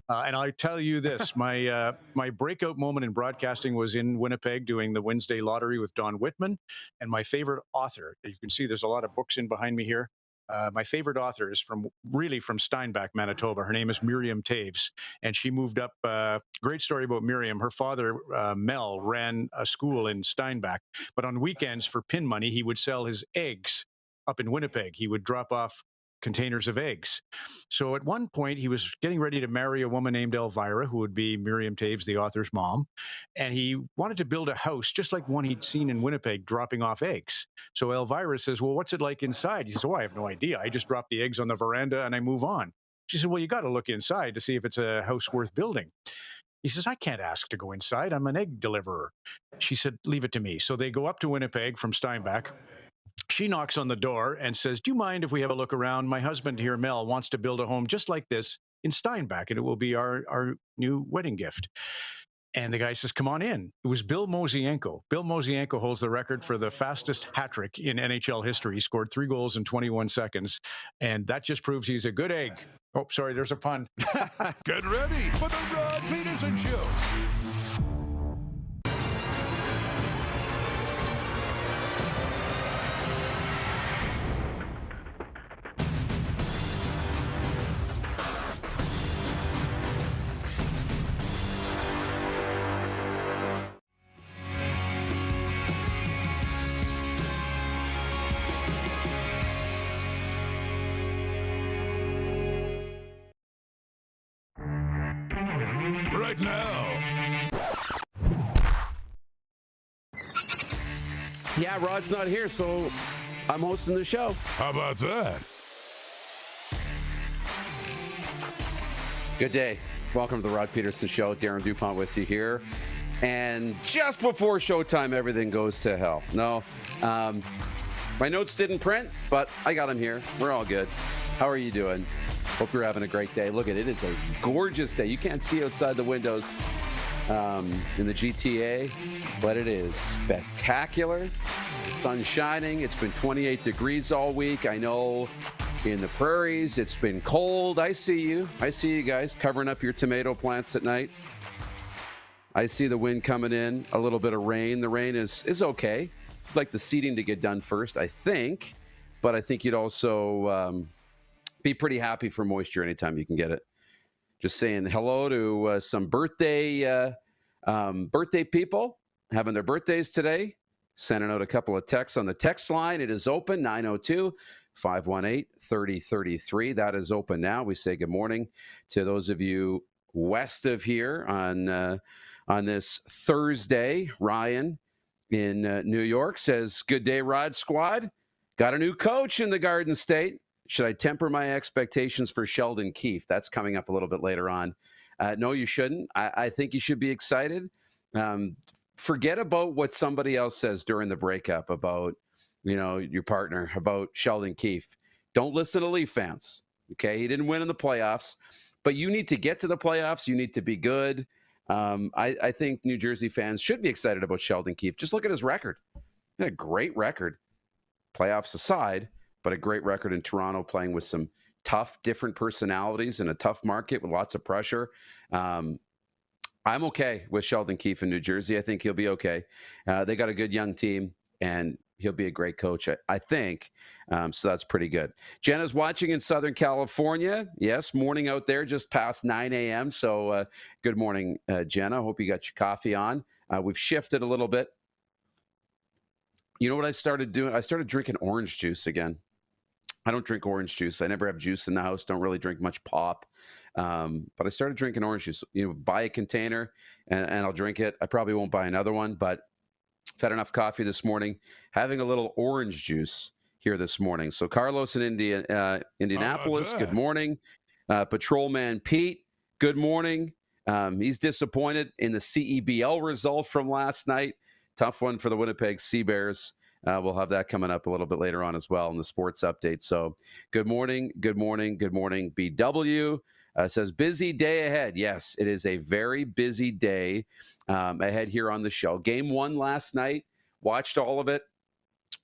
And I tell you this, my breakout moment in broadcasting was in Winnipeg doing the Wednesday lottery with Don Whitman. And my favorite author, you can see there's a lot of books in behind me here. My favorite author is from Steinbach, Manitoba. Her name is Miriam Taves, and she moved up. Great story about Miriam. Her father, Mel, ran a school in Steinbach, but on weekends for pin money, he would sell his eggs up in Winnipeg. He would drop off containers of eggs. So at one point, he was getting ready to marry a woman named Elvira, who would be Miriam Taves, the author's mom. And he wanted to build a house just like one he'd seen in Winnipeg dropping off eggs. So Elvira says, well, what's it like inside? He says, oh, I have no idea. I just drop the eggs on the veranda and I move on. She said, well, you got to look inside to see if it's a house worth building. He says, I can't ask to go inside. I'm an egg deliverer. She said, leave it to me. So they go up to Winnipeg from Steinbach. She knocks on the door and says, do you mind if we have a look around? My husband here, Mel, wants to build a home just like this in Steinbach, and it will be our new wedding gift. And the guy says, come on in. It was Bill Mosienko. Bill Mosienko holds the record for the fastest hat trick in NHL history. He scored 3 goals in 21 seconds. And that just proves he's a good egg. Oh, sorry, there's a pun. Get ready for the Rod Pedersen Show. Right now. Yeah, Rod's not here, so I'm hosting the show. How about that? Good day. Welcome to the Rod Pedersen Show. Darren DuPont with you here. And just before showtime, everything goes to hell. No, my notes didn't print, but I got them here. We're all good. How are you doing? Hope you're having a great day. Look, it is a gorgeous day. You can't see outside the windows in the GTA, but it is spectacular. Sun shining. It's been 28 degrees all week. I know in the prairies it's been cold. I see you. I see you guys covering up your tomato plants at night. I see the wind coming in, a little bit of rain. The rain is okay. I'd like the seeding to get done first, I think. But I think you'd also be pretty happy for moisture anytime you can get it. Just saying hello to some birthday people having their birthdays today. Sending out a couple of texts on the text line. It is open, 902-518-3033. That is open now. We say good morning to those of you west of here on this Thursday. Ryan in New York says, good day, Rod Squad. Got a new coach in the Garden State. Should I temper my expectations for Sheldon Keefe? That's coming up a little bit later on. No, you shouldn't. I think you should be excited. Forget about what somebody else says during the breakup about, your partner, about Sheldon Keefe. Don't listen to Leaf fans. Okay, he didn't win in the playoffs, but you need to get to the playoffs. You need to be good. I think New Jersey fans should be excited about Sheldon Keefe. Just look at his record. He had a great record, playoffs aside, but a great record in Toronto, playing with some tough, different personalities in a tough market with lots of pressure. I'm okay with Sheldon Keefe in New Jersey. I think he'll be okay. They got a good young team, and he'll be a great coach, I think. So that's pretty good. Jenna's watching in Southern California. Yes, morning out there, just past 9 a.m. So good morning, Jenna. Hope you got your coffee on. We've shifted a little bit. You know what I started doing? I started drinking orange juice again. I don't drink orange juice. I never have juice in the house. Don't really drink much pop. But I started drinking orange juice. Buy a container and I'll drink it. I probably won't buy another one, but I've had enough coffee this morning. Having a little orange juice here this morning. So Carlos in Indianapolis, good morning. Patrolman Pete, good morning. He's disappointed in the CEBL result from last night. Tough one for the Winnipeg Sea Bears. We'll have that coming up a little bit later on as well in the sports update. So good morning, good morning, good morning. BW says busy day ahead. Yes, it is a very busy day ahead here on the show. Game 1 last night, watched all of it.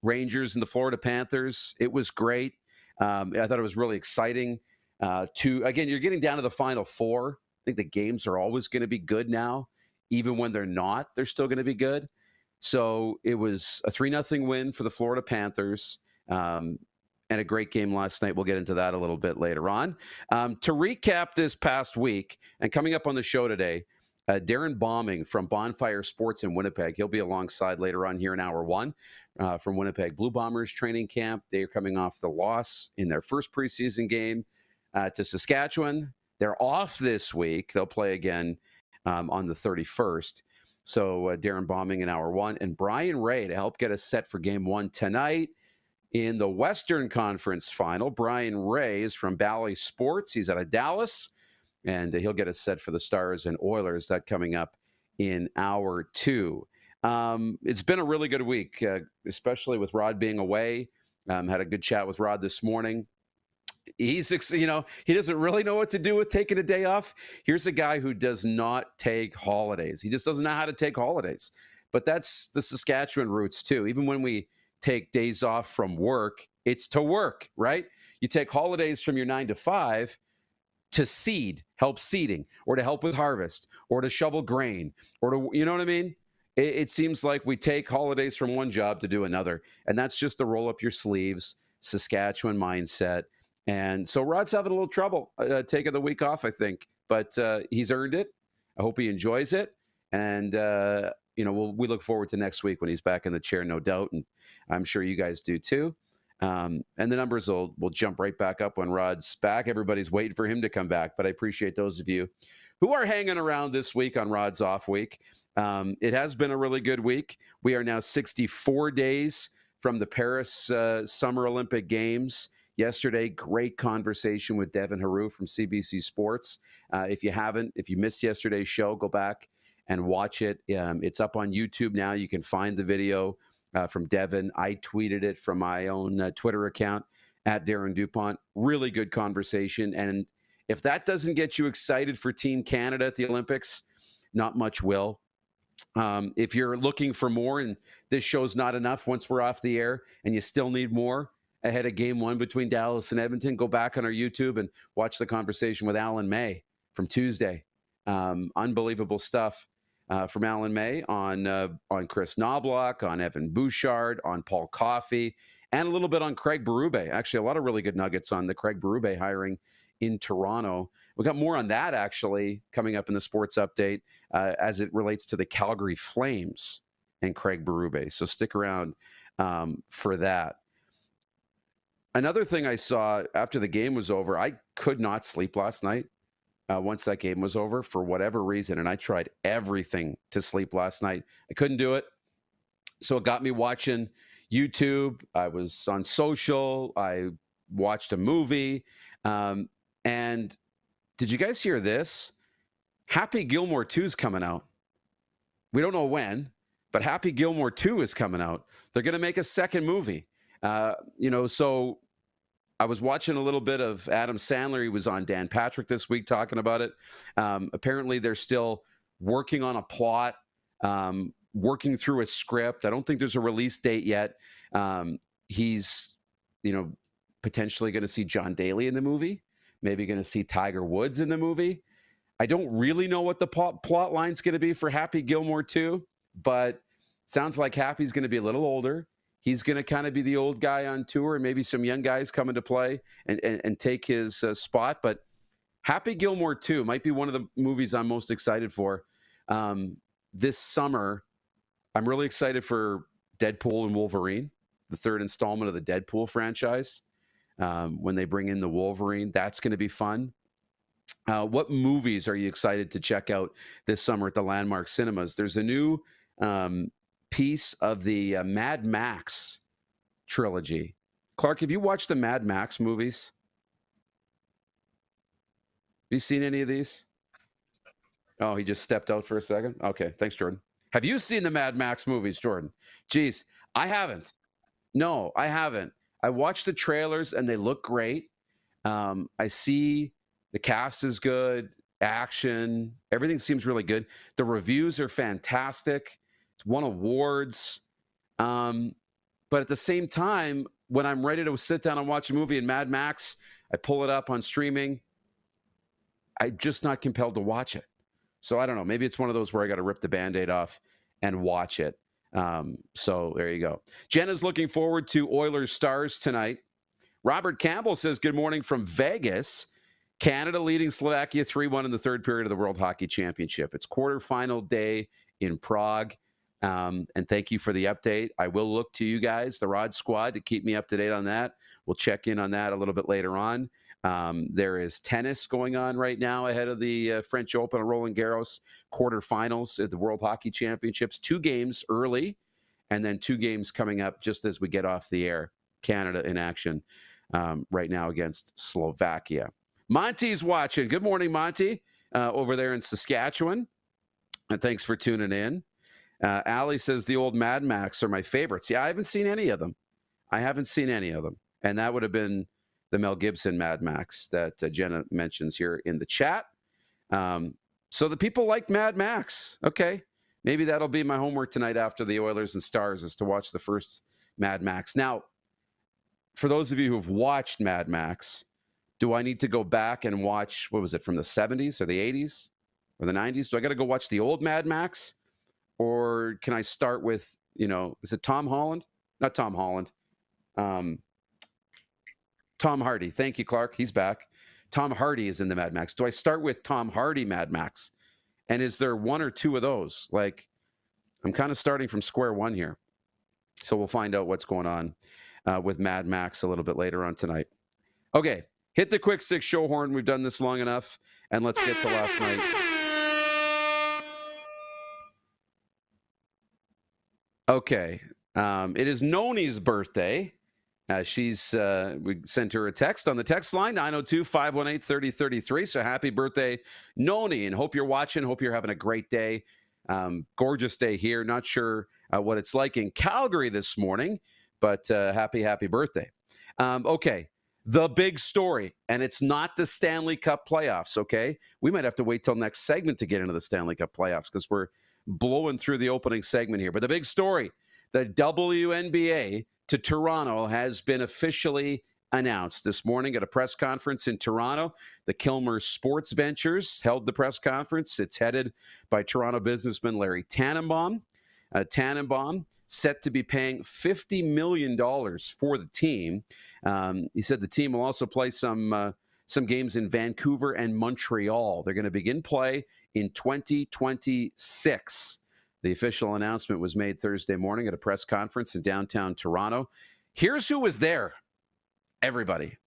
Rangers and the Florida Panthers. It was great. I thought it was really exciting. Again, you're getting down to the Final Four. think the games are always going to be good now. Even when they're not, they're still going to be good. So it was a 3-0 win for the Florida Panthers. And a great game last night. We'll get into that a little bit later on. To recap this past week, and coming up on the show today, Darrin Bauming from Bonfire Sports in Winnipeg. He'll be alongside later on here in hour one from Winnipeg Blue Bombers training camp. They are coming off the loss in their first preseason game to Saskatchewan. They're off this week. They'll play again on the 31st. So Darrin Bauming in hour one, and Brien Ray to help get us set for game one tonight. In the Western Conference Final, Brien Ray is from Bally Sports. He's out of Dallas, and he'll get us set for the Stars and Oilers. That coming up in hour two. It's been a really good week, especially with Rod being away. Had a good chat with Rod this morning. He doesn't really know what to do with taking a day off. Here's a guy who does not take holidays. He just doesn't know how to take holidays. But that's the Saskatchewan roots, too. Even when we take days off from work, it's to work, right? You take holidays from your 9 to 5 to seed, help seeding, or to help with harvest, or to shovel grain, or to, you know what I mean? It seems like we take holidays from one job to do another, and that's just the roll up your sleeves, Saskatchewan mindset. And so Rod's having a little trouble taking the week off, I think, but he's earned it. I hope he enjoys it, and we look forward to next week when he's back in the chair, no doubt, and I'm sure you guys do too. And the numbers will jump right back up when Rod's back. Everybody's waiting for him to come back, but I appreciate those of you who are hanging around this week on Rod's off week. It has been a really good week. We are now 64 days from the Paris Summer Olympic Games. Yesterday, great conversation with Devin Haru from CBC Sports. If you missed yesterday's show, go back and watch it. It's up on YouTube now. You can find the video from Devin. I tweeted it from my own Twitter account at Darren DuPont. Really good conversation. And if that doesn't get you excited for Team Canada at the Olympics, not much will. If you're looking for more and this show's not enough once we're off the air and you still need more ahead of game one between Dallas and Edmonton, go back on our YouTube and watch the conversation with Alan May from Tuesday. Unbelievable stuff. From Alan May on Chris Knobloch, on Evan Bouchard, on Paul Coffey, and a little bit on Craig Berube. Actually, a lot of really good nuggets on the Craig Berube hiring in Toronto. We got more on that, actually, coming up in the sports update as it relates to the Calgary Flames and Craig Berube. So stick around for that. Another thing I saw after the game was over, I could not sleep last night. Once that game was over, for whatever reason, and I tried everything to sleep last night. I couldn't do it. So it got me watching YouTube. I was on social. I watched a movie. And did you guys hear this? Happy Gilmore 2 is coming out. We don't know when, but Happy Gilmore 2 is coming out. They're going to make a second movie. So I was watching a little bit of Adam Sandler. He was on Dan Patrick this week talking about it. Apparently, they're still working on a plot, working through a script. I don't think there's a release date yet. He's, potentially going to see John Daly in the movie, maybe going to see Tiger Woods in the movie. I don't really know what the plot line's going to be for Happy Gilmore 2, but sounds like Happy's going to be a little older. He's going to kind of be the old guy on tour, and maybe some young guys come into play and take his spot. But Happy Gilmore 2 might be one of the movies I'm most excited for. This summer, I'm really excited for Deadpool and Wolverine, the third installment of the Deadpool franchise. When they bring in the Wolverine, that's going to be fun. What movies are you excited to check out this summer at the Landmark Cinemas? There's a new piece of the Mad Max trilogy. Clark, have you watched the Mad Max movies? Have you seen any of these? Oh, he just stepped out for a second. Okay, thanks, Jordan. Have you seen the Mad Max movies, Jordan? Geez, I haven't. No, I haven't. I watched the trailers and they look great. I see the cast is good, action, everything seems really good. The reviews are fantastic. It's won awards. But at the same time, when I'm ready to sit down and watch a movie in Mad Max, I pull it up on streaming. I'm just not compelled to watch it. So I don't know. Maybe it's one of those where I got to rip the Band-Aid off and watch it. So there you go. Jenna's looking forward to Oilers Stars tonight. Robert Campbell says, good morning from Vegas. Canada leading Slovakia 3-1 in the third period of the World Hockey Championship. It's quarterfinal day in Prague. And thank you for the update. I will look to you guys, the Rod Squad, to keep me up to date on that. We'll check in on that a little bit later on. There is tennis going on right now ahead of the French Open and Roland Garros quarterfinals at the World Hockey Championships. 2 games early, and then 2 games coming up just as we get off the air. Canada in action right now against Slovakia. Monty's watching. Good morning, Monty, over there in Saskatchewan. And thanks for tuning in. Allie says the old Mad Max are my favorites. Yeah, I haven't seen any of them. And that would have been the Mel Gibson Mad Max that Jenna mentions here in the chat. So the people like Mad Max. Okay. Maybe that'll be my homework tonight after the Oilers and Stars, is to watch the first Mad Max. Now, for those of you who've watched Mad Max, do I need to go back and watch, what was it, from the 70s or the 80s or the 90s? Do I got to go watch the old Mad Max? Or can I start with, is it Tom Holland? Not Tom Holland. Tom Hardy. Thank you, Clark. He's back. Tom Hardy is in the Mad Max. Do I start with Tom Hardy Mad Max? And is there 1 or 2 of those? Like, I'm kind of starting from square one here. So we'll find out what's going on with Mad Max a little bit later on tonight. Okay, hit the quick 6 show horn. We've done this long enough. And let's get to last night. Okay, it is Noni's birthday. We sent her a text on the text line, 902-518-3033. So happy birthday, Noni, and hope you're watching. Hope you're having a great day. Gorgeous day here. Not sure what it's like in Calgary this morning, but happy birthday. Okay, the big story, and it's not the Stanley Cup playoffs, okay? We might have to wait till next segment to get into the Stanley Cup playoffs because we're blowing through the opening segment here. But the big story, the WNBA to Toronto has been officially announced this morning at a press conference in Toronto. The Kilmer Sports Ventures held the press conference. It's headed by Toronto businessman Larry Tannenbaum. Tannenbaum set to be paying $50 million for the team. He said the team will also play some games in Vancouver and Montreal. They're going to begin play in 2026. The official announcement was made Thursday morning at a press conference in downtown Toronto. Here's who was there. Everybody.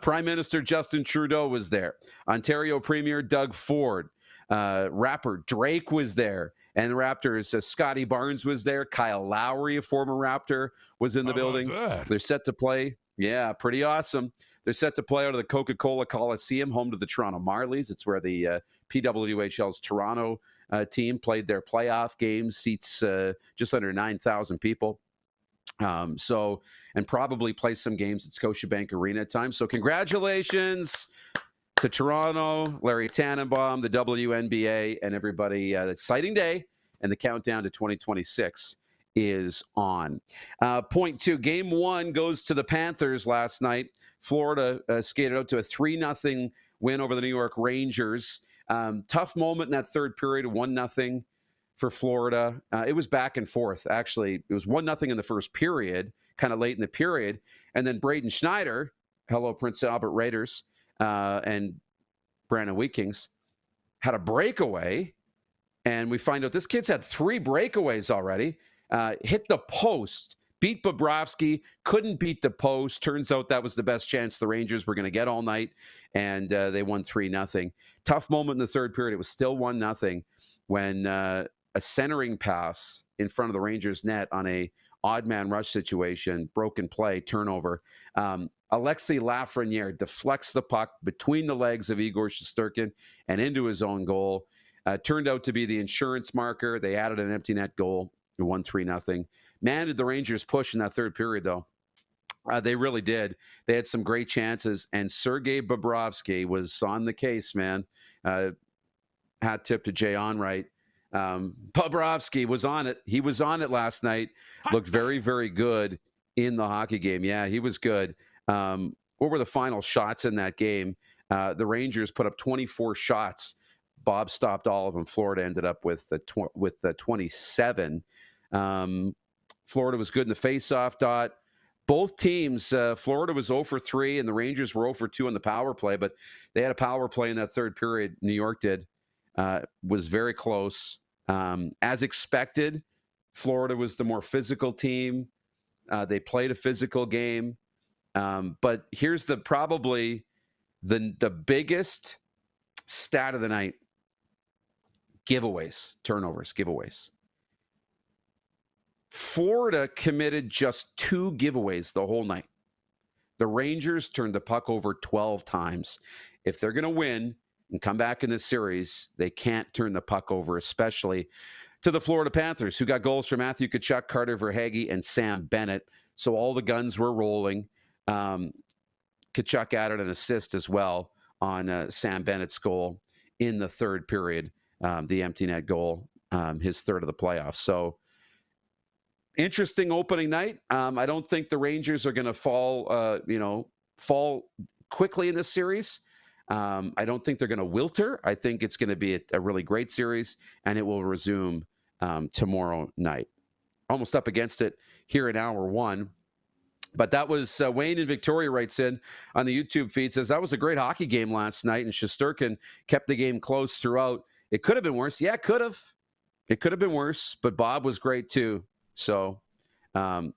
Prime Minister Justin Trudeau was there. Ontario Premier Doug Ford. Rapper Drake was there. And the Raptors, Scotty Barnes was there. Kyle Lowry, a former Raptor, was in the building. They're set to play. Yeah, pretty awesome. They're set to play out of the Coca-Cola Coliseum, home to the Toronto Marlies. It's where the PWHL's Toronto team played their playoff games, seats just under 9,000 people. And probably play some games at Scotiabank Arena at times. So congratulations to Toronto, Larry Tannenbaum, the WNBA, and everybody. Exciting day, and the countdown to 2026 is on. Point 2, Game 1 goes to the Panthers last night. Florida skated out to a 3-0 win over the New York Rangers. Tough moment in that third period, 1-0 for Florida. It was back and forth. Actually, it was 1-0 in the first period, kind of late in the period. And then Braden Schneider, hello, Prince Albert Raiders, and Brandon Weekings, had a breakaway. And we find out this kid's had 3 breakaways already. Hit the post, beat Bobrovsky, couldn't beat the post. Turns out that was the best chance the Rangers were going to get all night, and they won 3-0. Tough moment in the third period. It was still 1-0 when a centering pass in front of the Rangers net on a odd man rush situation, broken play, turnover. Alexei Lafreniere deflects the puck between the legs of Igor Shesterkin and into his own goal. Turned out to be the insurance marker. They added an empty net goal and won 3-0. Man, did the Rangers push in that third period, though. They really did. They had some great chances, and Sergei Bobrovsky was on the case, man. Hat tip to Jay Onright. Bobrovsky was on it. He was on it last night. Looked very, very good in the hockey game. Yeah, he was good. What were the final shots in that game? The Rangers put up 24 shots. Bob stopped all of them. Florida ended up with the 27. Florida was good in the face-off dot. Both teams, Florida was 0 for 3, and the Rangers were 0 for 2 on the power play, but they had a power play in that third period. New York did. Was very close. As expected, Florida was the more physical team. They played a physical game. But here's probably the biggest stat of the night. Giveaways, turnovers, giveaways. Florida committed just 2 giveaways the whole night. The Rangers turned the puck over 12 times. If they're going to win and come back in this series, they can't turn the puck over, especially to the Florida Panthers, who got goals from Matthew Tkachuk, Carter Verhaeghe, and Sam Bennett. So all the guns were rolling. Tkachuk added an assist as well on Sam Bennett's goal in the third period, the empty net goal, his third of the playoffs. So interesting opening night. I don't think the Rangers are going to fall quickly in this series. I don't think they're going to wilter. I think it's going to be a really great series, and it will resume tomorrow night. Almost up against it here in hour 1. But that was Wayne in Victoria writes in on the YouTube feed, says that was a great hockey game last night, and Shesterkin kept the game close throughout. It could have been worse. Yeah, it could have. It could have been worse, but Bob was great too. So there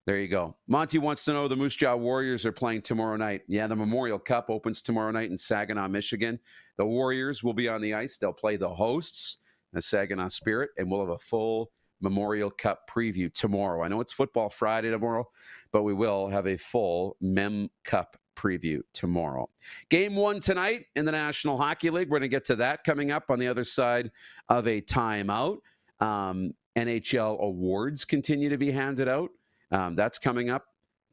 you go. Monty wants to know the Moose Jaw Warriors are playing tomorrow night. Yeah, the Memorial Cup opens tomorrow night in Saginaw, Michigan. The Warriors will be on the ice. They'll play the hosts, the Saginaw Spirit, and we'll have a full Memorial Cup preview tomorrow. I know it's Football Friday tomorrow, but we will have a full Mem Cup preview tomorrow. Game 1 tonight in the National Hockey League. We're going to get to that coming up on the other side of a timeout. NHL awards continue to be handed out. That's coming up.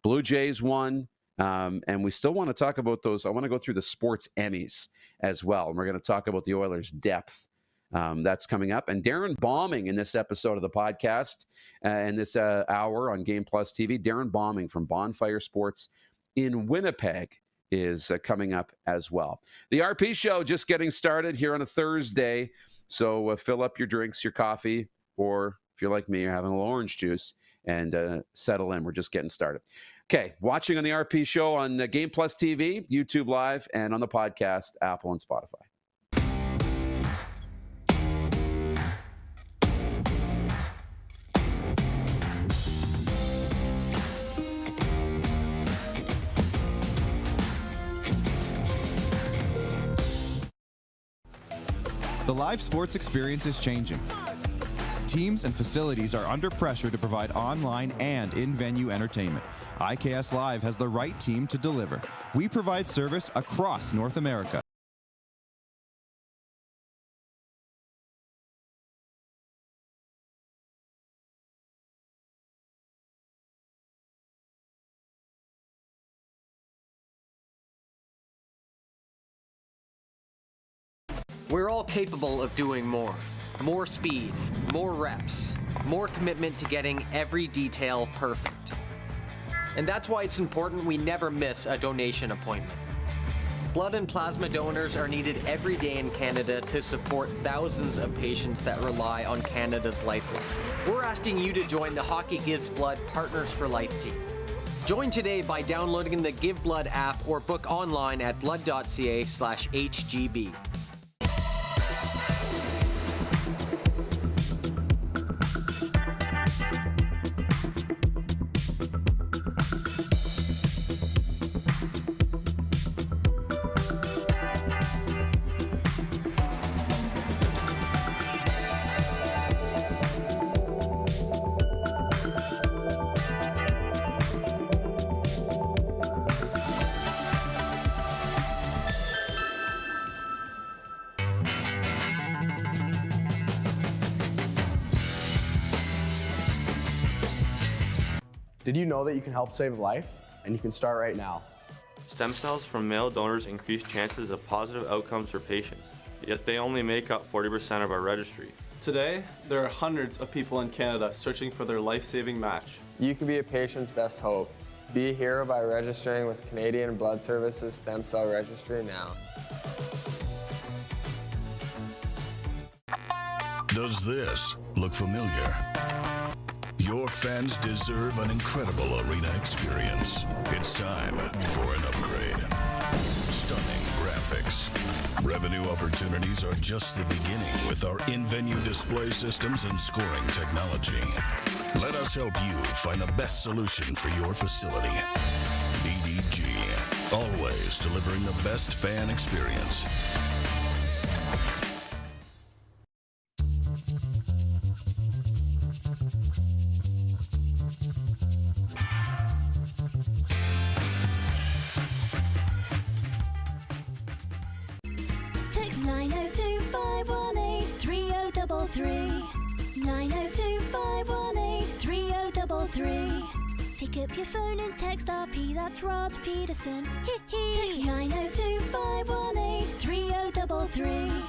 Blue Jays won. And we still want to talk about those. I want to go through the sports Emmys as well. And we're going to talk about the Oilers' depth. That's coming up. And Darrin Bauming in this episode of the podcast, in this hour on Game Plus TV, Darrin Bauming from Bonfire Sports in Winnipeg is coming up as well. The RP Show just getting started here on a Thursday. So fill up your drinks, your coffee, or if you're like me, you're having a little orange juice, and settle in. We're just getting started. Okay, watching on the RP Show on Game Plus TV, YouTube Live, and on the podcast, Apple and Spotify. The live sports experience is changing. Teams and facilities are under pressure to provide online and in-venue entertainment. IKS Live has the right team to deliver. We provide service across North America. We're all capable of doing more. More speed, more reps, more commitment to getting every detail perfect. And that's why it's important we never miss a donation appointment. Blood and plasma donors are needed every day in Canada to support thousands of patients that rely on Canada's lifeline. We're asking you to join the Hockey Gives Blood Partners for Life team. Join today by downloading the Give Blood app or book online at blood.ca/HGB. Did you know that you can help save a life? And you can start right now. Stem cells from male donors increase chances of positive outcomes for patients, yet they only make up 40% of our registry. Today, there are hundreds of people in Canada searching for their life-saving match. You can be a patient's best hope. Be a hero by registering with Canadian Blood Services Stem Cell Registry now. Does this look familiar? Your fans deserve an incredible arena experience. It's time for an upgrade. Stunning graphics. Revenue opportunities are just the beginning with our in-venue display systems and scoring technology. Let us help you find the best solution for your facility. EDG, always delivering the best fan experience. Text 902-518-3033. 902-518-3033. Pick up your phone and text RP, that's Rod Pedersen. Text 902-518-3033.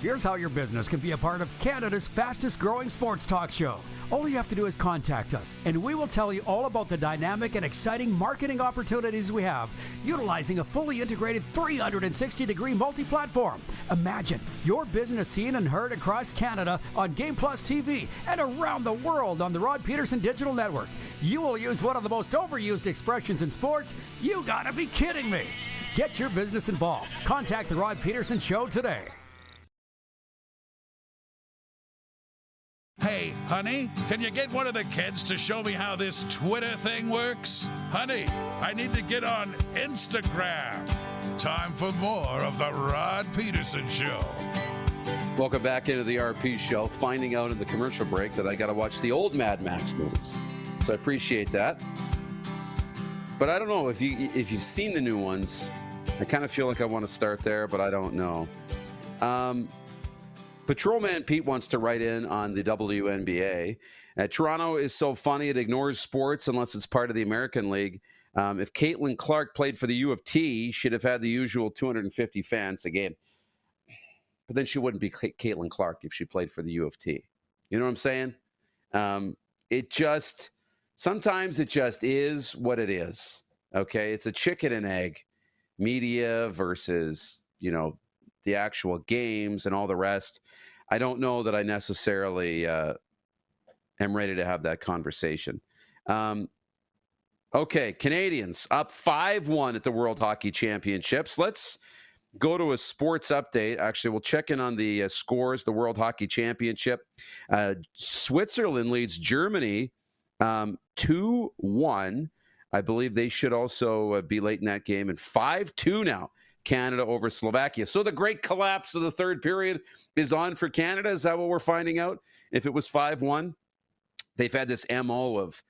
Here's how your business can be a part of Canada's fastest growing sports talk show. All you have to do is contact us, and we will tell you all about the dynamic and exciting marketing opportunities we have, utilizing a fully integrated 360-degree multi-platform. Imagine your business seen and heard across Canada on Game Plus TV and around the world on the Rod Pedersen Digital Network. You will use one of the most overused expressions in sports. You gotta be kidding me. Get your business involved. Contact the Rod Pedersen Show today. Hey, honey, can you get one of the kids to show me how this Twitter thing works? Honey, I need to get on Instagram. Time for more of the Rod Pedersen Show. Welcome back into the RP Show. Finding out in the commercial break that I got to watch the old Mad Max movies, so I appreciate that. But I don't know if you've seen the new ones. I kind of feel like I want to start there, but I don't know. Patrolman Pete wants to write in on the WNBA. Toronto is so funny it ignores sports unless it's part of the American League. If Caitlin Clark played for the U of T, she'd have had the usual 250 fans a game. But then she wouldn't be Caitlin Clark if she played for the U of T. You know what I'm saying? Sometimes it just is what it is. Okay, it's a chicken and egg. Media versus, the actual games and all the rest. I don't know that I necessarily am ready to have that conversation. Okay, Canadians up 5-1 at the World Hockey Championships. Let's go to a sports update. Actually, we'll check in on the scores, the World Hockey Championship. Switzerland leads Germany 2-1. I believe they should also be late in that game. And 5-2 now. Canada over Slovakia. So the great collapse of the third period is on for Canada. Is that what we're finding out? If it was 5-1, they've had this MO of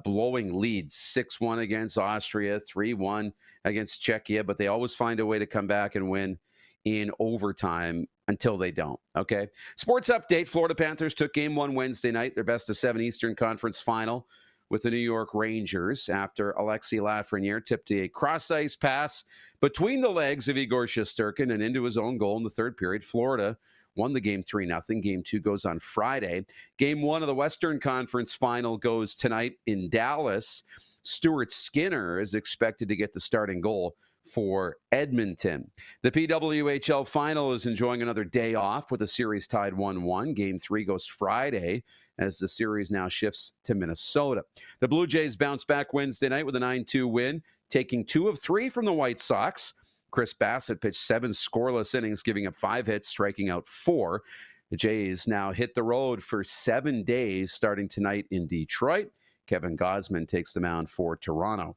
blowing leads, 6-1 against Austria, 3-1 against Czechia, but they always find a way to come back and win in overtime until they don't. Okay. Sports update. Florida Panthers took game 1 Wednesday night, their best of 7 Eastern Conference final with the New York Rangers after Alexi Lafreniere tipped a cross-ice pass between the legs of Igor Shesterkin and into his own goal in the third period. Florida won the game 3-0. Game 2 goes on Friday. Game 1 of the Western Conference final goes tonight in Dallas. Stuart Skinner is expected to get the starting goal for Edmonton. The PWHL final is enjoying another day off with the series tied 1-1. Game 3 goes Friday as the series now shifts to Minnesota. The Blue Jays bounce back Wednesday night with a 9-2 win, taking 2 of 3 from the White Sox. Chris Bassett pitched 7 scoreless innings, giving up 5 hits, striking out 4. The Jays now hit the road for 7 days starting tonight in Detroit. Kevin Gausman takes the mound for Toronto.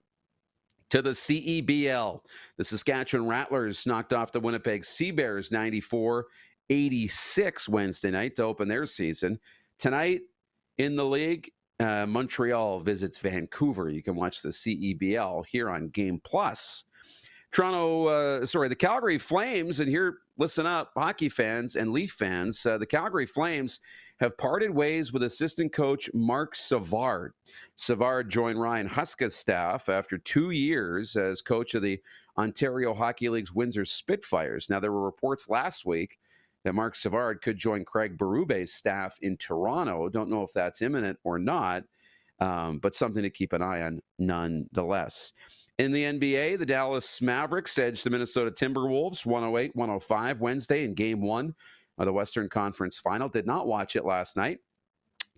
To the CEBL, the Saskatchewan Rattlers knocked off the Winnipeg Sea Bears 94-86 Wednesday night to open their season. Tonight in the league, Montreal visits Vancouver. You can watch the CEBL here on Game Plus. The Calgary Flames, and here, listen up, hockey fans and Leaf fans, the Calgary Flames have parted ways with assistant coach Mark Savard. Savard joined Ryan Huska's staff after 2 years as coach of the Ontario Hockey League's Windsor Spitfires. Now, there were reports last week that Mark Savard could join Craig Berube's staff in Toronto. Don't know if that's imminent or not. but something to keep an eye on nonetheless. In the NBA, the Dallas Mavericks edged the Minnesota Timberwolves 108-105 Wednesday in Game 1 of the Western Conference Final. Did not watch it last night.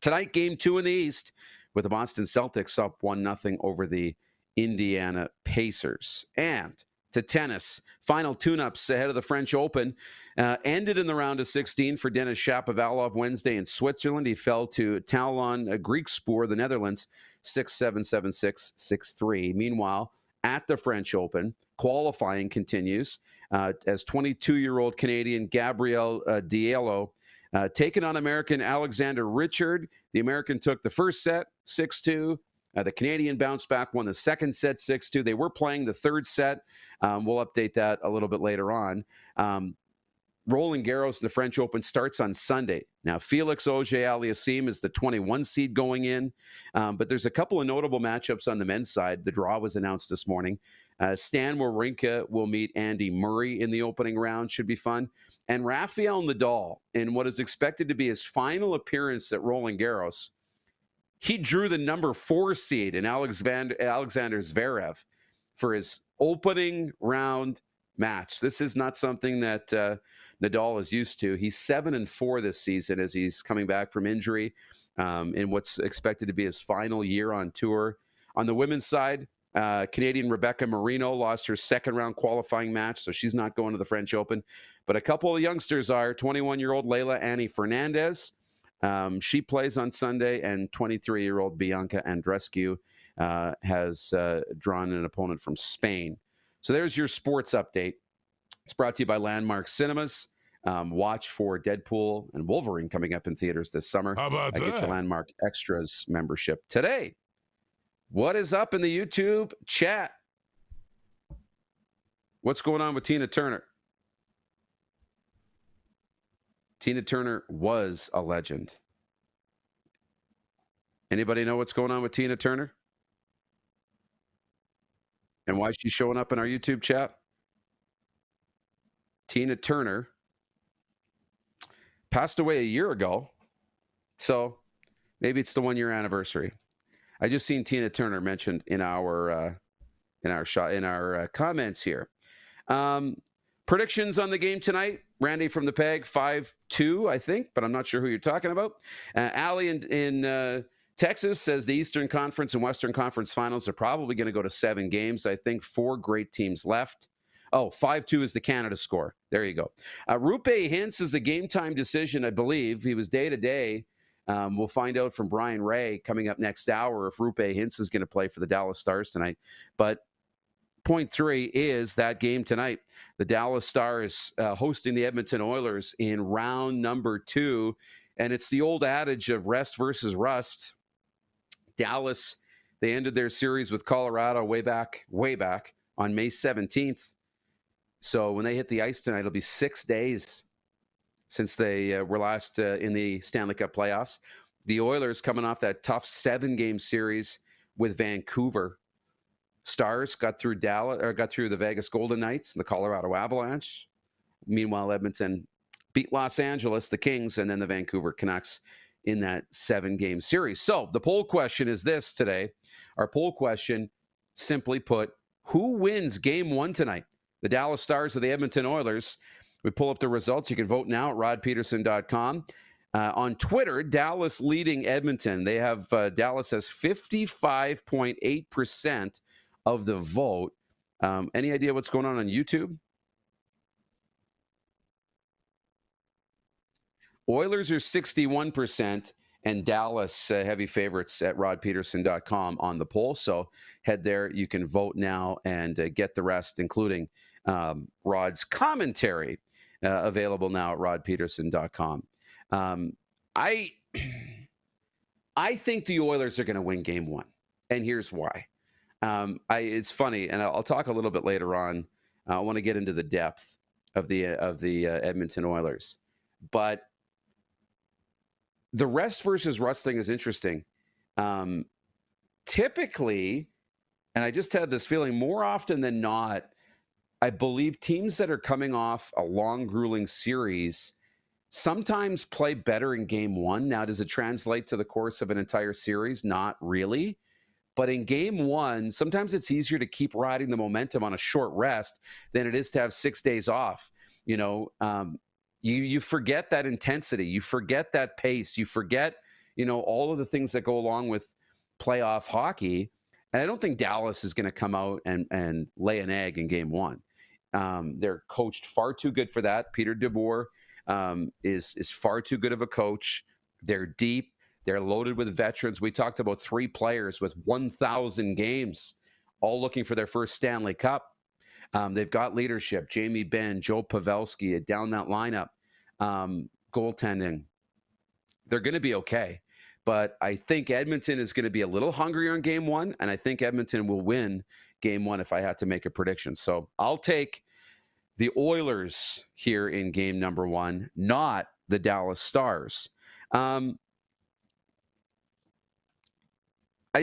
Tonight, Game 2 in the East, with the Boston Celtics up 1-0 over the Indiana Pacers. And to tennis, final tune-ups ahead of the French Open ended in the round of 16 for Denis Shapovalov Wednesday in Switzerland. He fell to Talon Griekspoor, the Netherlands, 6-7, 7-6, 6-3. Meanwhile, at the French Open, qualifying continues as 22-year-old Canadian Gabriel Diallo taking on American Alexander Richard. The American took the first set, 6-2. The Canadian bounced back, won the second set, 6-2. They were playing the third set. We'll update that a little bit later on. Roland Garros, the French Open, starts on Sunday. Now, Felix Auger-Aliassime is the 21 seed going in, but there's a couple of notable matchups on the men's side. The draw was announced this morning. Stan Wawrinka will meet Andy Murray in the opening round. Should be fun. And Rafael Nadal, in what is expected to be his final appearance at Roland Garros, he drew the number 4 seed in Alexander Zverev for his opening round match. This is not something that Nadal is used to. He's 7-4 this season as he's coming back from injury in what's expected to be his final year on tour. On the women's side, Canadian Rebecca Marino lost her second round qualifying match, so she's not going to the French Open. But a couple of youngsters are 21-year-old Leila Annie Fernandez. She plays on Sunday, and 23-year-old Bianca Andreescu has drawn an opponent from Spain. So there's your sports update. It's brought to you by Landmark Cinemas. Watch for Deadpool and Wolverine coming up in theaters this summer. How about that? Get your Landmark Extras membership today. What is up in the YouTube chat? What's going on with Tina Turner? Tina Turner was a legend. Anybody know what's going on with Tina Turner? And why she's showing up in our YouTube chat? Tina Turner passed away a year ago, so maybe it's the 1-year anniversary. I just seen Tina Turner mentioned in our comments here. Predictions on the game tonight. Randy from the Peg, 5-2, I think, but I'm not sure who you're talking about. Allie in Texas says the Eastern Conference and Western Conference Finals are probably going to go to 7 games. I think 4 great teams left. Oh, 5-2 is the Canada score. There you go. Rupe Hintz is a game-time decision, I believe. He was day-to-day. We'll find out from Brian Ray coming up next hour if Rupe Hintz is going to play for the Dallas Stars tonight. But point 3 is that game tonight. The Dallas Stars hosting the Edmonton Oilers in round number 2. And it's the old adage of rest versus rust. Dallas, they ended their series with Colorado way back on May 17th. So when they hit the ice tonight, it'll be 6 days since they were last in the Stanley Cup playoffs. The Oilers coming off that tough 7-game series with Vancouver. Stars got through the Vegas Golden Knights and the Colorado Avalanche. Meanwhile, Edmonton beat Los Angeles, the Kings, and then the Vancouver Canucks in that 7-game series. So the poll question is this today. Our poll question, simply put, who wins Game 1 tonight? The Dallas Stars or the Edmonton Oilers? We pull up the results. You can vote now at rodpeterson.com. On Twitter, Dallas leading Edmonton. They have Dallas has 55.8% of the vote. Any idea what's going on YouTube? Oilers are 61% and Dallas heavy favorites at rodpeterson.com on the poll. So head there. You can vote now and get the rest, including Rod's commentary, available now at rodpeterson.com. I think the Oilers are going to win Game 1, and here's why. It's funny, and I'll talk a little bit later on. I want to get into the depth of the Edmonton Oilers, but the rest versus rust thing is interesting. Typically, and I just had this feeling, more often than not, I believe teams that are coming off a long, grueling series sometimes play better in game one. Now, does it translate to the course of an entire series? Not really. But in game one, sometimes it's easier to keep riding the momentum on a short rest than it is to have 6 days off. You forget that intensity. You forget that pace. You forget, all of the things that go along with playoff hockey. And I don't think Dallas is going to come out and lay an egg in game one. They're coached far too good for that. Peter DeBoer is far too good of a coach. They're deep. They're loaded with veterans. We talked about 3 players with 1,000 games, all looking for their first Stanley Cup. They've got leadership. Jamie Benn, Joe Pavelski, down that lineup. Goaltending. They're going to be okay. But I think Edmonton is going to be a little hungrier in game one, and I think Edmonton will win game one if I had to make a prediction. So I'll take the Oilers here in game number one, not the Dallas Stars. I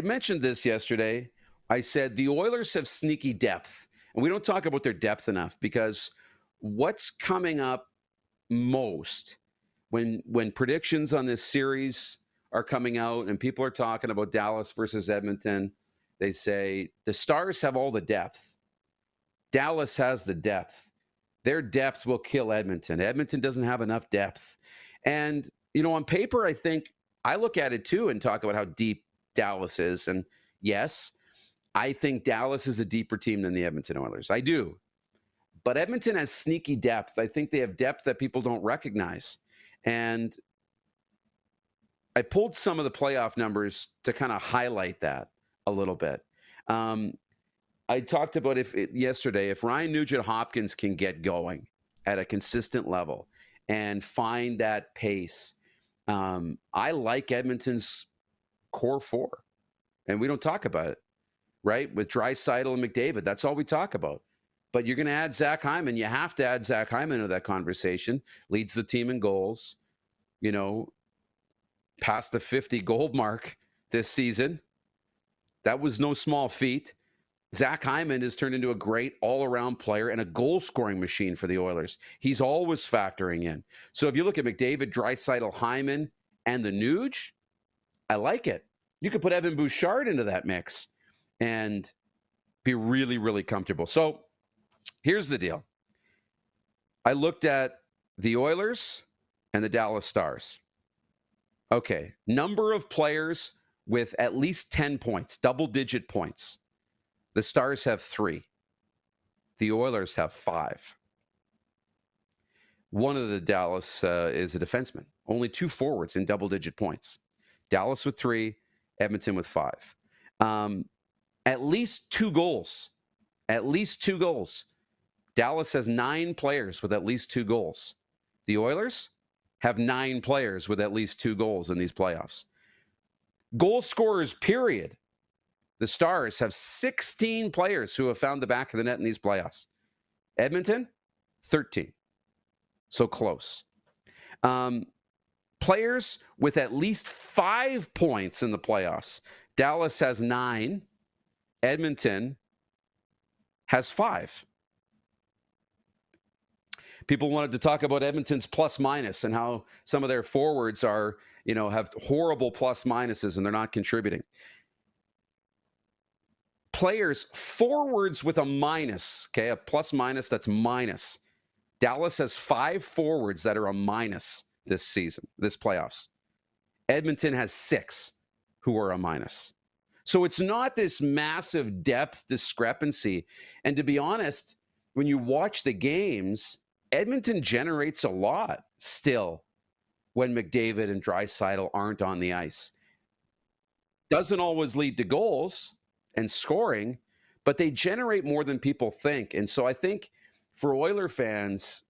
mentioned this yesterday. I said the Oilers have sneaky depth, and we don't talk about their depth enough because what's coming up most when predictions on this series are coming out and people are talking about Dallas versus Edmonton, they say the Stars have all the depth. Dallas has the depth. Their depth will kill Edmonton. Edmonton doesn't have enough depth. And, on paper, I think I look at it too and talk about how deep Dallas is. And yes, I think Dallas is a deeper team than the Edmonton Oilers. I do. But Edmonton has sneaky depth. I think they have depth that people don't recognize. And I pulled some of the playoff numbers to kind of highlight that a little bit. I talked about yesterday, if Ryan Nugent-Hopkins can get going at a consistent level and find that pace, I like Edmonton's core four. And we don't talk about it, right? With Draisaitl and McDavid, that's all we talk about. But you're going to add Zach Hyman. You have to add Zach Hyman into that conversation. Leads the team in goals, past the 50 goal mark this season. That was no small feat. Zach Hyman has turned into a great all-around player and a goal-scoring machine for the Oilers. He's always factoring in. So if you look at McDavid, Draisaitl, Hyman, and the Nuge, I like it. You could put Evan Bouchard into that mix and be really, really comfortable. So here's the deal. I looked at the Oilers and the Dallas Stars. Okay, number of players with at least 10 points, double-digit points. The Stars have 3. The Oilers have 5. One of the Dallas is a defenseman. Only 2 forwards in double-digit points. Dallas with 3, Edmonton with 5. At least 2 goals. At least 2 goals. Dallas has 9 players with at least 2 goals. The Oilers have 9 players with at least 2 goals in these playoffs. Goal scorers, period. The Stars have 16 players who have found the back of the net in these playoffs. Edmonton, 13. So close. Players with at least 5 points in the playoffs. Dallas has 9. Edmonton has 5. People wanted to talk about Edmonton's plus minus and how some of their forwards are, have horrible plus minuses and they're not contributing. Players, forwards with a minus, okay, a plus minus, that's minus. Dallas has 5 forwards that are a minus this season, this playoffs. Edmonton has 6 who are a minus. So it's not this massive depth discrepancy. And to be honest, when you watch the games, Edmonton generates a lot still when McDavid and Draisaitl aren't on the ice. Doesn't always lead to goals and scoring, but they generate more than people think. And so I think for Oiler fans,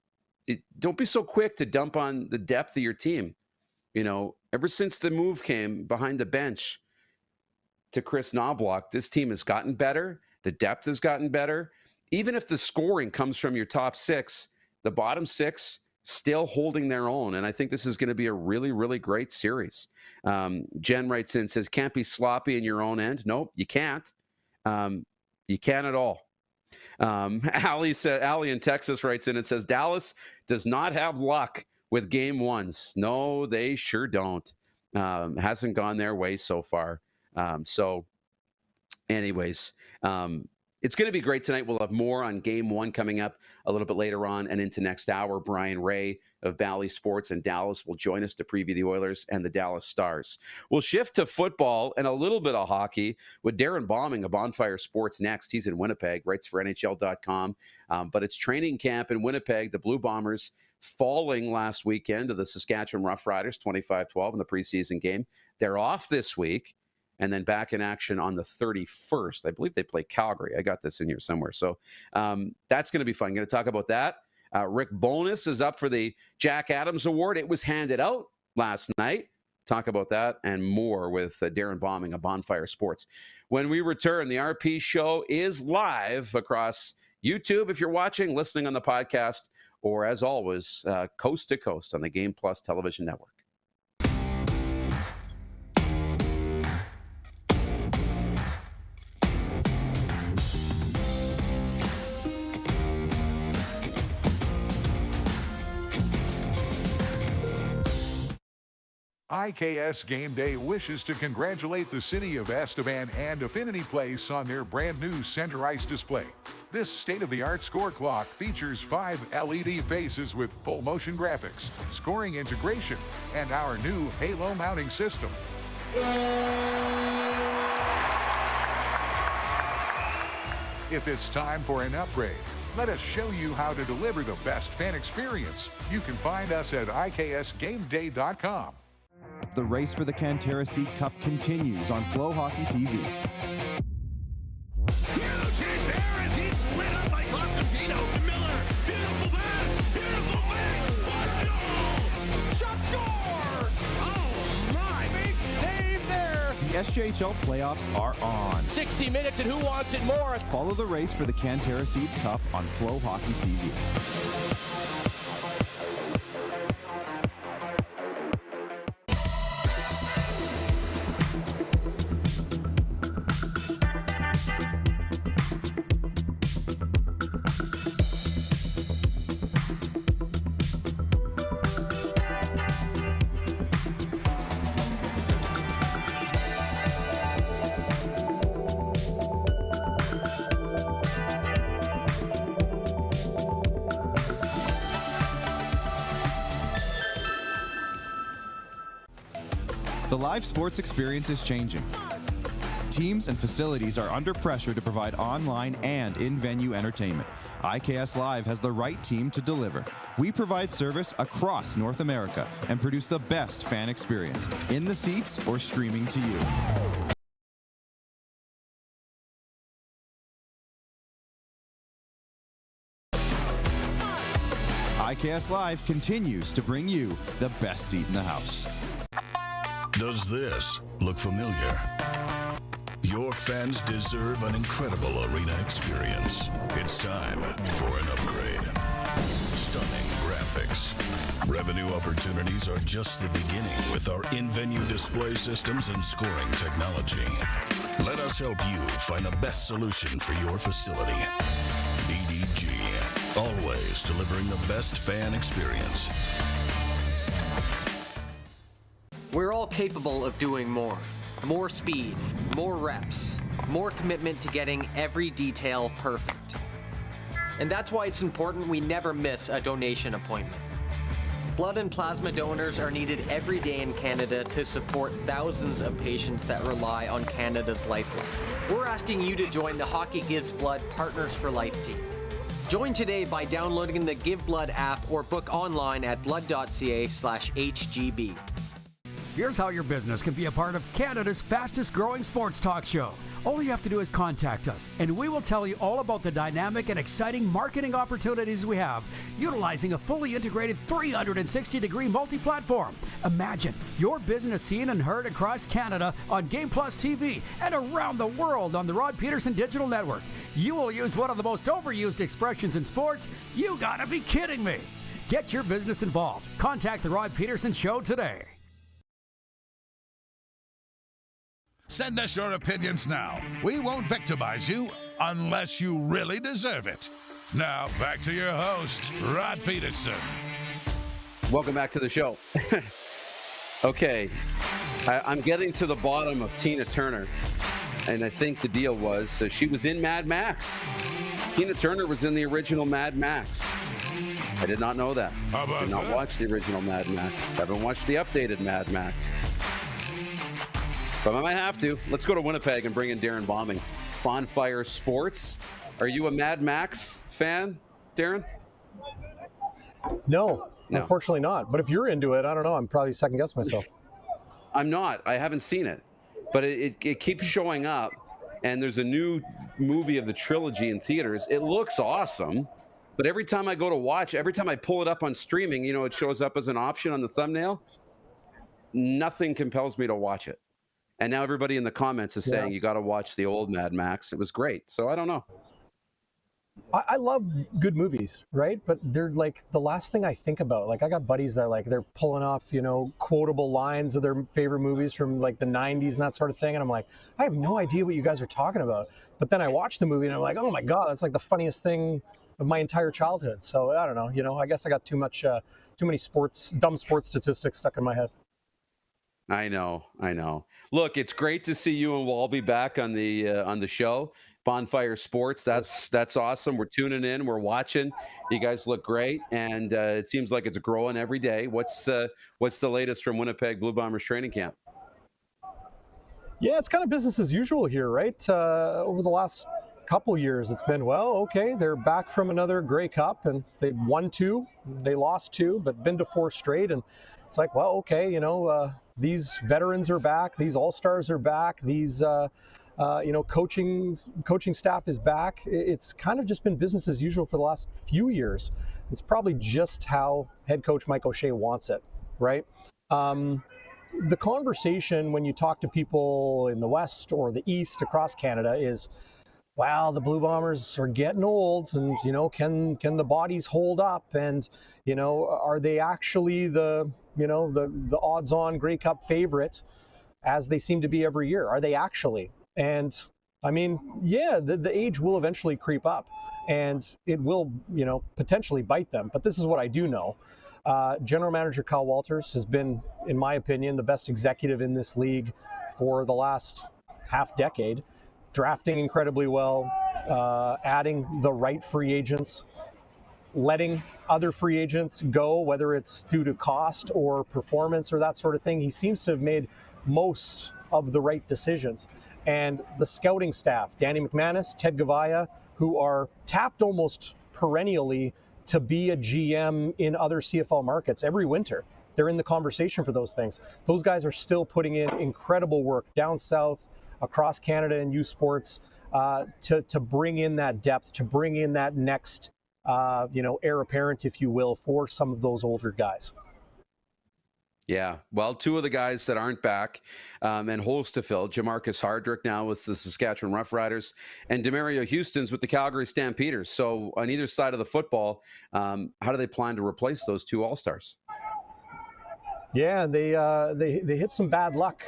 don't be so quick to dump on the depth of your team. Ever since the move came behind the bench to Chris Knobloch, this team has gotten better. The depth has gotten better. Even if the scoring comes from your top 6, the bottom 6 still holding their own. And I think this is going to be a really, really great series. Jen writes in and says, can't be sloppy in your own end. Nope, you can't. You can't at all. Allie in Texas writes in and says, Dallas does not have luck with game ones. No, they sure don't. Hasn't gone their way so far. Anyways, it's going to be great tonight. We'll have more on game one coming up a little bit later on and into next hour. Brian Ray of Bally Sports in Dallas will join us to preview the Oilers and the Dallas Stars. We'll shift to football and a little bit of hockey with Darrin Bauming of Bonfire Sports next. He's in Winnipeg, writes for NHL.com. But it's training camp in Winnipeg. The Blue Bombers falling last weekend to the Saskatchewan Roughriders, 25-12 in the preseason game. They're off this week. And then back in action on the 31st. I believe they play Calgary. I got this in here somewhere. So that's going to be fun. Going to talk about that. Rick Bowness is up for the Jack Adams Award. It was handed out last night. Talk about that and more with Darrin Bauming of Bonfire Sports. When we return, the RP Show is live across YouTube if you're watching, listening on the podcast, or as always, coast to coast on the Game Plus television network. IKS Game Day wishes to congratulate the city of Estevan and Affinity Place on their brand new center ice display. This state-of-the-art score clock features 5 LED faces with full motion graphics, scoring integration, and our new Halo mounting system. If it's time for an upgrade, let us show you how to deliver the best fan experience. You can find us at IKSGameDay.com. The race for the Cantera Seeds Cup continues on Flow Hockey TV. The SJHL playoffs are on. 60 minutes and who wants it more? Follow the race for the Cantera Seeds Cup on Flow Hockey TV. The live sports experience is changing. Teams and facilities are under pressure to provide online and in-venue entertainment. IKS Live has the right team to deliver. We provide service across North America and produce the best fan experience, in the seats or streaming to you. IKS Live continues to bring you the best seat in the house. Does this look familiar? Your fans deserve an incredible arena experience. It's time for an upgrade. Stunning graphics. Revenue opportunities are just the beginning with our in-venue display systems and scoring technology. Let us help you find the best solution for your facility. EDG, always delivering the best fan experience. We're all capable of doing more. More speed, more reps, more commitment to getting every detail perfect. And that's why it's important we never miss a donation appointment. Blood and plasma donors are needed every day in Canada to support thousands of patients that rely on Canada's lifeline. We're asking you to join the Hockey Gives Blood Partners for Life team. Join today by downloading the Give Blood app or book online at blood.ca/HGB. Here's how your business can be a part of Canada's fastest growing sports talk show. All you have to do is contact us, and we will tell you all about the dynamic and exciting marketing opportunities we have, utilizing a fully integrated 360-degree multi-platform. Imagine your business seen and heard across Canada on Game Plus TV and around the world on the Rod Pedersen Digital Network. You will use one of the most overused expressions in sports. You gotta be kidding me. Get your business involved. Contact the Rod Pedersen Show today. Send us your opinions now. We won't victimize you unless you really deserve it. Now, back to your host, Rod Pedersen. Welcome back to the show. Okay, I'm getting to the bottom of Tina Turner, and I think the deal was she was in Mad Max. Tina Turner was in the original Mad Max. I did not know that. I did not watch the original Mad Max. Haven't watched the updated Mad Max. But I might have to. Let's go to Winnipeg and bring in Darrin Bauming. Bonfire Sports. Are you a Mad Max fan, Darrin? No, unfortunately not. But if you're into it, I don't know. I'm probably second guessing myself. I'm not. I haven't seen it. But it keeps showing up. And there's a new movie of the trilogy in theaters. It looks awesome. But every time I go to watch, every time I pull it up on streaming, it shows up as an option on the thumbnail. Nothing compels me to watch it. And now everybody in the comments is saying you got to watch the old Mad Max. It was great. So I don't know. I love good movies, right? But they're like the last thing I think about. Like I got buddies that they're pulling off, quotable lines of their favorite movies from like the 90s and that sort of thing. And I'm like, I have no idea what you guys are talking about. But then I watch the movie and I'm like, oh my God, that's like the funniest thing of my entire childhood. So I don't know, I guess I got too many dumb sports statistics stuck in my head. I know. Look, it's great to see you, and we'll all be back on the show. Bonfire Sports. That's awesome. We're tuning in. We're watching. You guys look great, and it seems like it's growing every day. What's the latest from Winnipeg Blue Bombers training camp? Yeah, it's kind of business as usual here, right? Over the last couple years, it's been, okay, they're back from another Grey Cup, and they won 2, they lost 2, but been to 4 straight, and it's like, okay, these veterans are back, these all-stars are back, these coaching staff is back. It's kind of just been business as usual for the last few years. It's probably just how head coach Mike O'Shea wants it, right? The conversation when you talk to people in the West or the East across Canada is, the Blue Bombers are getting old, and can the bodies hold up, and are they actually the odds-on Grey Cup favorite as they seem to be every year? Are they actually? And I mean, the age will eventually creep up, and it will potentially bite them. But this is what I do know. General Manager Kyle Walters has been, in my opinion, the best executive in this league for the last half decade. Drafting incredibly well, adding the right free agents, letting other free agents go, whether it's due to cost or performance or that sort of thing. He seems to have made most of the right decisions. And the scouting staff, Danny McManus, Ted Gavaya, who are tapped almost perennially to be a GM in other CFL markets every winter. They're in the conversation for those things. Those guys are still putting in incredible work down south, across Canada and U Sports, to bring in that depth, to bring in that next, heir apparent, if you will, for some of those older guys. Yeah, well, 2 of the guys that aren't back and holes to fill, Jamarcus Hardrick now with the Saskatchewan Roughriders, and Demario Houston's with the Calgary Stampeders. So on either side of the football, how do they plan to replace those 2 All-Stars? Yeah, they hit some bad luck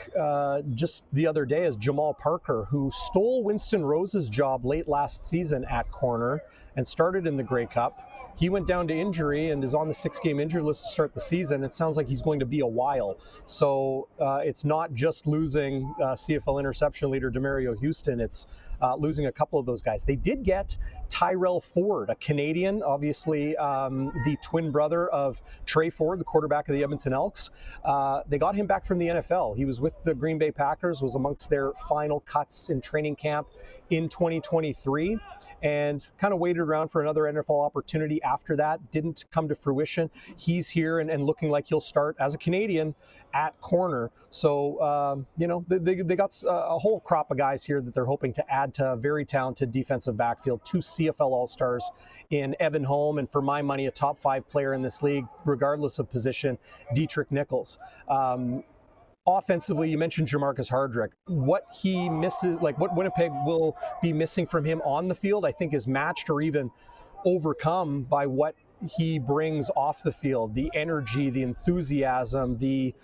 just the other day as Jamal Parker, who stole Winston Rose's job late last season at corner and started in the Grey Cup. He went down to injury and is on the 6-game injury list to start the season. It sounds like he's going to be a while. So it's not just losing CFL interception leader Demario Houston. It's losing a couple of those guys. They did get Tyrell Ford, a Canadian, obviously the twin brother of Trey Ford, the quarterback of the Edmonton Elks. They got him back from the NFL. He was with the Green Bay Packers, was amongst their final cuts in training camp in 2023, and kind of waited around for another NFL opportunity after that. Didn't come to fruition. He's here and looking like he'll start as a Canadian at corner. So, they got a whole crop of guys here that they're hoping to add to a very talented defensive backfield. 2 CFL All-Stars in Evan Holm, and for my money, a top 5 player in this league, regardless of position, Dietrich Nichols. Offensively, you mentioned Jamarcus Hardrick. What he misses, like what Winnipeg will be missing from him on the field, I think is matched or even overcome by what he brings off the field. The energy, the enthusiasm, the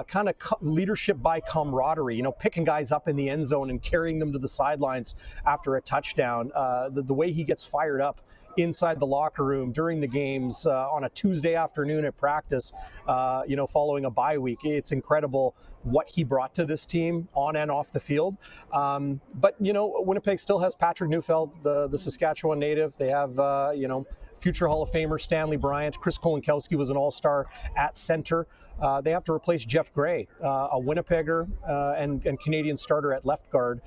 kind of leadership by camaraderie, picking guys up in the end zone and carrying them to the sidelines after a touchdown. The way he gets fired up inside the locker room, during the games, on a Tuesday afternoon at practice, following a bye week. It's incredible what he brought to this team on and off the field. But Winnipeg still has Patrick Neufeld, the Saskatchewan native. They have, future Hall of Famer Stanley Bryant. Chris Kolinkowski was an all-star at center. They have to replace Jeff Gray, a Winnipegger and Canadian starter at left guard.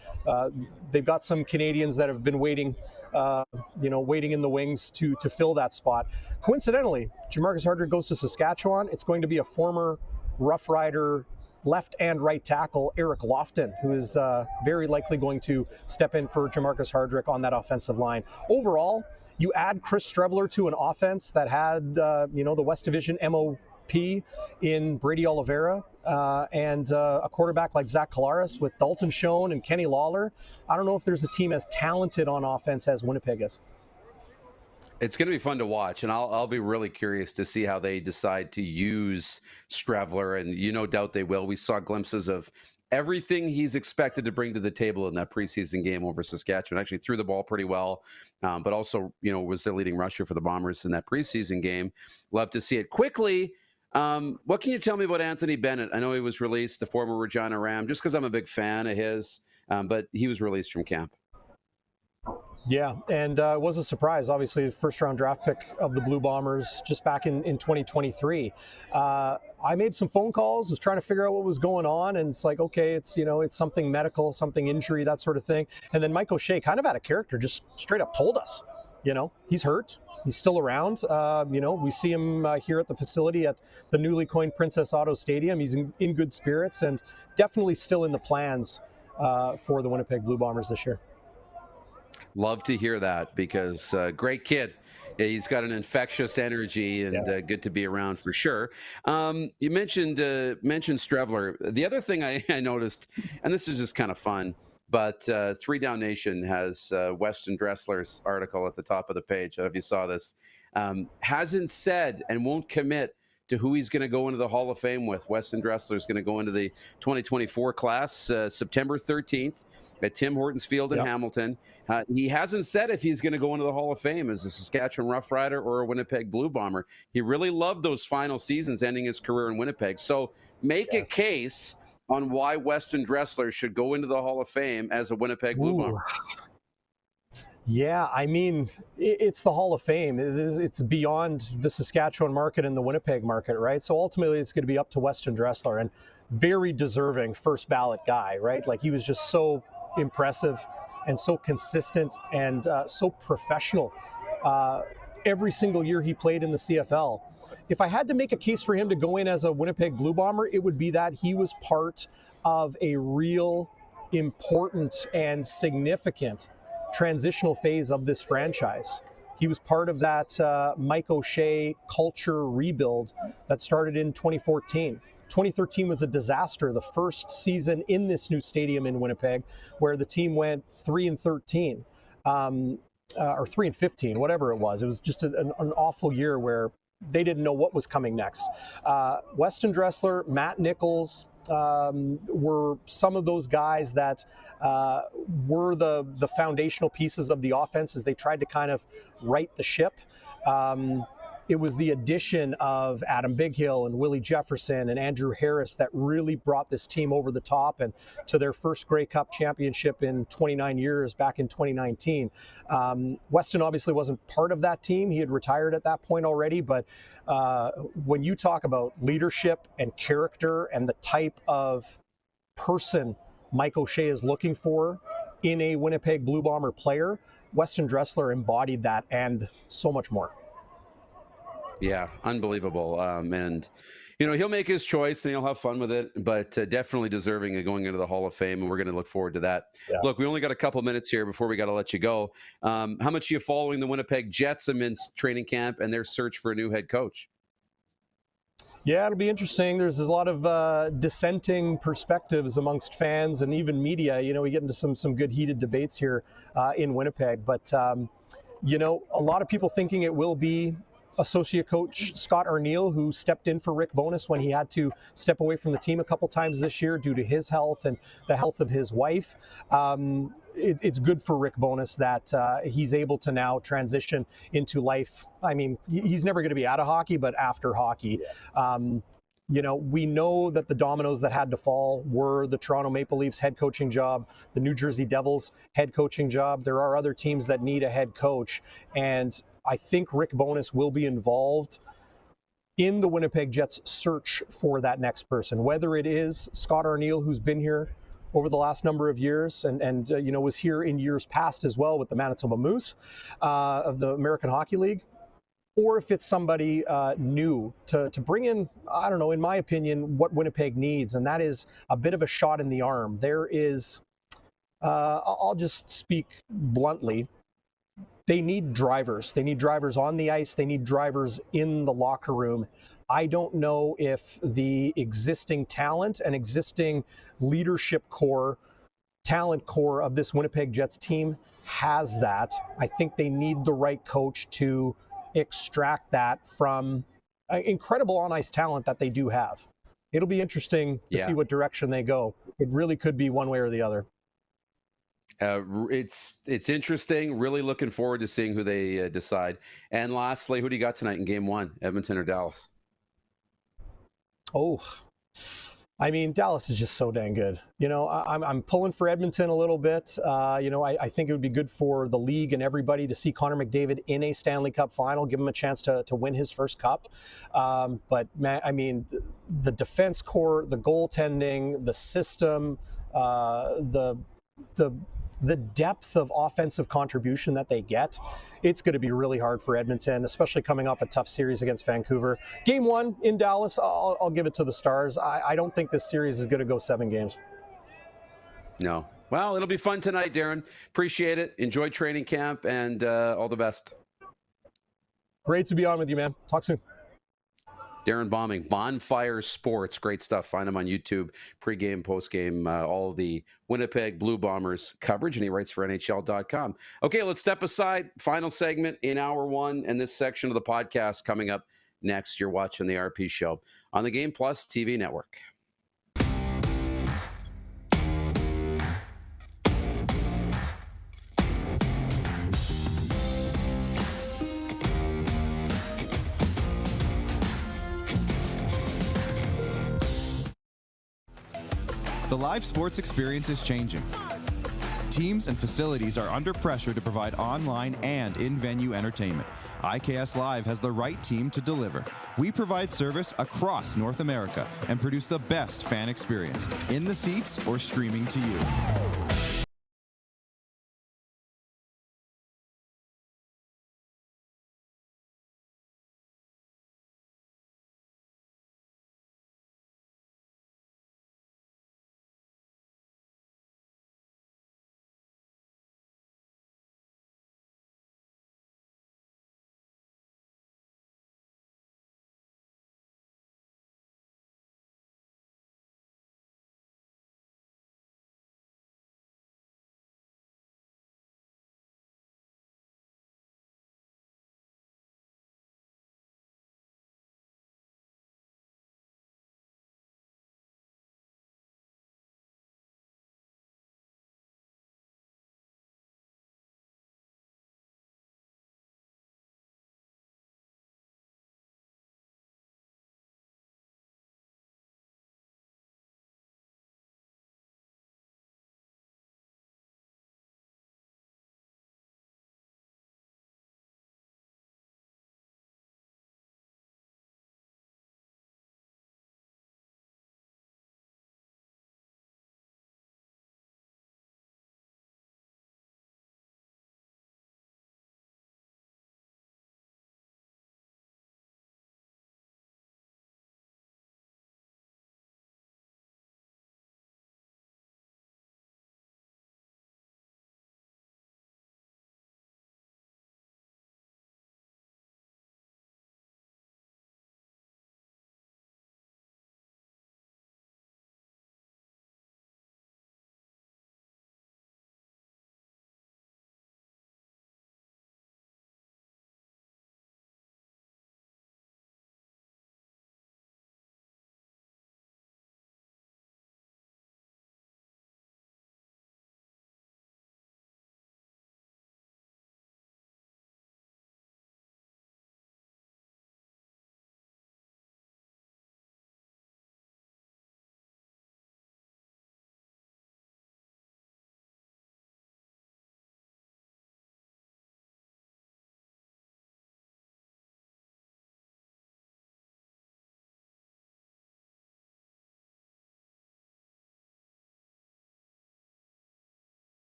They've got some Canadians that have been waiting in the wings to fill that spot. Coincidentally, Jamarcus Hardrick goes to Saskatchewan. It's going to be a former Rough Rider left and right tackle, Eric Lofton, who is very likely going to step in for Jamarcus Hardrick on that offensive line. Overall, you add Chris Streveler to an offense that had, the West Division MOP in Brady Oliveira and a quarterback like Zach Collaros with Dalton Schoen and Kenny Lawler. I don't know if there's a team as talented on offense as Winnipeg is. It's going to be fun to watch, and I'll be really curious to see how they decide to use Streveler, and no doubt they will. We saw glimpses of everything he's expected to bring to the table in that preseason game over Saskatchewan. Actually threw the ball pretty well, but also, was their leading rusher for the Bombers in that preseason game. Love to see it. Quickly, what can you tell me about Anthony Bennett? I know he was released, the former Regina Ram, just because I'm a big fan of his, but he was released from camp. Yeah, and it was a surprise, obviously, first-round draft pick of the Blue Bombers just back in 2023. I made some phone calls, was trying to figure out what was going on, and it's like, okay, it's something medical, something injury, that sort of thing. And then Mike O'Shea, kind of out of character, just straight up told us, he's hurt. He's still around. We see him here at the facility at the newly coined Princess Auto Stadium. He's in good spirits and definitely still in the plans for the Winnipeg Blue Bombers this year. Love to hear that because great kid. He's got an infectious energy and good to be around for sure. You mentioned Streveler. The other thing I noticed, and this is just kind of fun, but 3 Down Nation has Weston Dressler's article at the top of the page. I don't know if you saw this. Hasn't said and won't commit to who he's going to go into the Hall of Fame with. Weston Dressler is going to go into the 2024 class September 13th at Tim Hortons Field in Hamilton. He hasn't said if he's going to go into the Hall of Fame as a Saskatchewan Rough Rider or a Winnipeg Blue Bomber. He really loved those final seasons ending his career in Winnipeg. So make a case on why Weston Dressler should go into the Hall of Fame as a Winnipeg Blue Bomber. Yeah, I mean, it's the Hall of Fame. It's beyond the Saskatchewan market and the Winnipeg market, right? So ultimately, it's going to be up to Weston Dressler, and very deserving first ballot guy, right? Like, he was just so impressive and so consistent and so professional every single year he played in the CFL. If I had to make a case for him to go in as a Winnipeg Blue Bomber, it would be that he was part of a real important and significant transitional phase of this franchise. He was part of that Mike O'Shea culture rebuild that started in 2014. 2013 was a disaster, the first season in this new stadium in Winnipeg, where the team went 3-13, or 3-15, whatever it was. It was just an awful year where they didn't know what was coming next. Weston Dressler, Matt Nichols, were some of those guys that were the foundational pieces of the offense as they tried to kind of right the ship. It was the addition of Adam Bighill and Willie Jefferson and Andrew Harris that really brought this team over the top and to their first Grey Cup championship in 29 years back in 2019. Weston obviously wasn't part of that team. He had retired at that point already, but when you talk about leadership and character and the type of person Mike O'Shea is looking for in a Winnipeg Blue Bomber player, Weston Dressler embodied that and so much more. Yeah, unbelievable. And, he'll make his choice and he'll have fun with it, but definitely deserving of going into the Hall of Fame. And we're going to look forward to that. Yeah. Look, we only got a couple minutes here before we got to let you go. How much are you following the Winnipeg Jets amidst training camp and their search for a new head coach? Yeah, it'll be interesting. There's a lot of dissenting perspectives amongst fans and even media. We get into some good heated debates here in Winnipeg, but, a lot of people thinking it will be associate coach Scott Arniel, who stepped in for Rick Bowness when he had to step away from the team a couple times this year due to his health and the health of his wife. It's good for Rick Bowness that he's able to now transition into life. I mean, he's never going to be out of hockey, but after hockey. We know that the dominoes that had to fall were the Toronto Maple Leafs head coaching job, the New Jersey Devils head coaching job. There are other teams that need a head coach, and I think Rick Bowness will be involved in the Winnipeg Jets search for that next person, whether it is Scott Arniel, who's been here over the last number of years and was here in years past as well with the Manitoba Moose of the American Hockey League, or if it's somebody new to bring in, I don't know, in my opinion, what Winnipeg needs, and that is a bit of a shot in the arm. There is, I'll just speak bluntly, they need drivers. They need drivers on the ice. They need drivers in the locker room. I don't know if the existing talent and existing leadership core, talent core of this Winnipeg Jets team has that. I think they need the right coach to extract that from incredible on-ice talent that they do have. It'll be interesting to see what direction they go. It really could be one way or the other. It's interesting. Really looking forward to seeing who they decide. And lastly, who do you got tonight in Game 1, Edmonton or Dallas? Oh, I mean, Dallas is just so dang good. I'm pulling for Edmonton a little bit. I think it would be good for the league and everybody to see Connor McDavid in a Stanley Cup final, give him a chance to win his first cup. But man, I mean, the defense core, the goaltending, the system, the depth of offensive contribution that they get, it's going to be really hard for Edmonton, especially coming off a tough series against Vancouver. Game 1 in Dallas, I'll give it to the Stars. I don't think this series is going to go 7 games. No. Well, it'll be fun tonight, Darrin. Appreciate it. Enjoy training camp, and all the best. Great to be on with you, man. Talk soon. Darrin Bauming, Bonfire Sports. Great stuff. Find him on YouTube, pregame, postgame, all of the Winnipeg Blue Bombers coverage, and he writes for NHL.com. Okay, let's step aside. Final segment in hour 1, and this section of the podcast coming up next. You're watching the RP Show on the Game Plus TV network. The live sports experience is changing. Teams and facilities are under pressure to provide online and in-venue entertainment. IKS Live has the right team to deliver. We provide service across North America and produce the best fan experience, in the seats or streaming to you.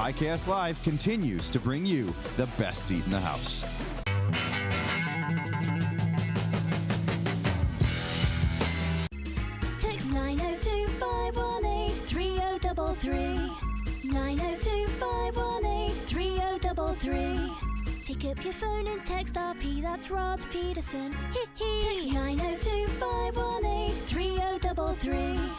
ICAST Live continues to bring you the best seat in the house. Text 902-518-3033. 902-518-3033. Pick up your phone and text RP, that's Rod Pedersen. Text 902-518-3033.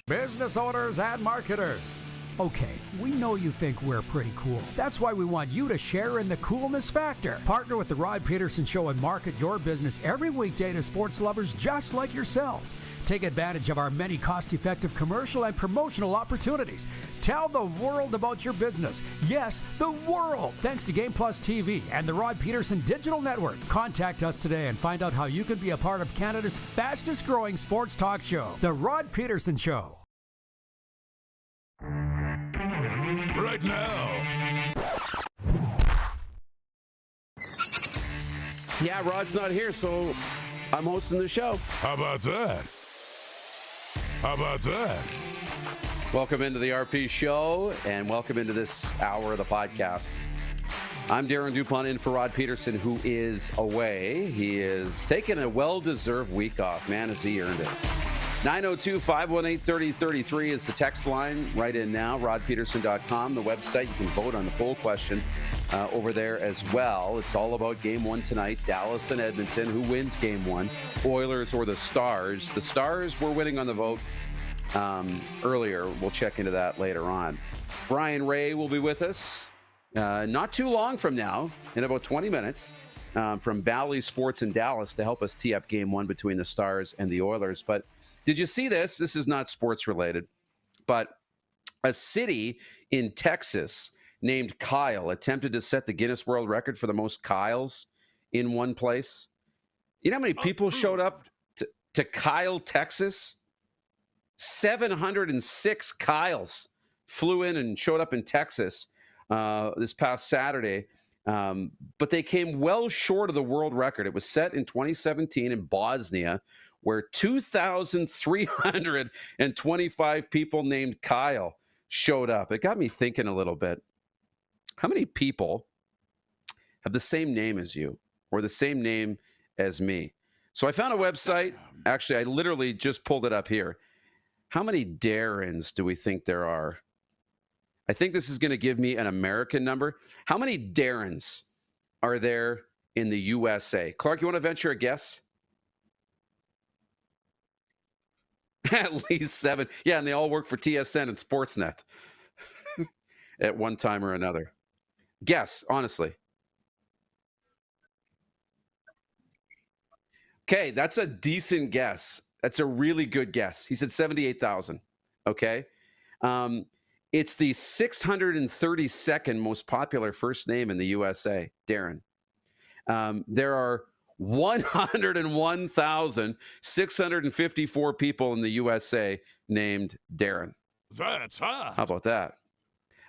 Business owners and marketers. Okay, we know you think we're pretty cool. That's why we want you to share in the coolness factor. Partner with the Rod Pedersen Show and market your business every weekday to sports lovers just like yourself. Take advantage of our many cost-effective commercial and promotional opportunities. Tell the world about your business. Yes, the world. Thanks to Game Plus TV and the Rod Pedersen Digital Network. Contact us today and find out how you can be a part of Canada's fastest-growing sports talk show, The Rod Pedersen Show. Right now. Yeah, Rod's not here, so I'm hosting the show. How about that? How about that? Welcome into the RP Show, and welcome into this hour of the podcast. I'm Darren Dupont in for Rod Pedersen, who is away. He is taking a well-deserved week off. Man, has he earned it. 902-518-3033 is the text line. Write in now, rodpedersen.com, the website. You can vote on the poll question over there as well. It's all about Game 1 tonight, Dallas and Edmonton. Who wins Game 1, Oilers or the Stars? The Stars were winning on the vote earlier. We'll check into that later on. Brian Ray will be with us not too long from now, in about 20 minutes, from Bally Sports in Dallas to help us tee up Game 1 between the Stars and the Oilers. But did you see this? This is not sports related, but a city in Texas named Kyle attempted to set the Guinness World Record for the most Kyles in one place. You know how many people showed up to Kyle, Texas? 706 Kyles flew in and showed up in Texas this past Saturday. But they came well short of the world record. It was set in 2017 in Bosnia, where 2,325 people named Kyle showed up. It got me thinking a little bit. How many people have the same name as you or the same name as me? So I found a website. Actually, I literally just pulled it up here. How many Darrins do we think there are? I think this is going to give me an American number. How many Darrins are there in the USA? Clark, you want to venture a guess? At least 7. Yeah, and they all work for TSN and Sportsnet at one time or another. Guess, honestly. Okay, that's a decent guess. That's a really good guess. He said 78,000. Okay. It's the 632nd most popular first name in the USA, Darren. There are 101,654 people in the USA named Darren. That's hot. How about that?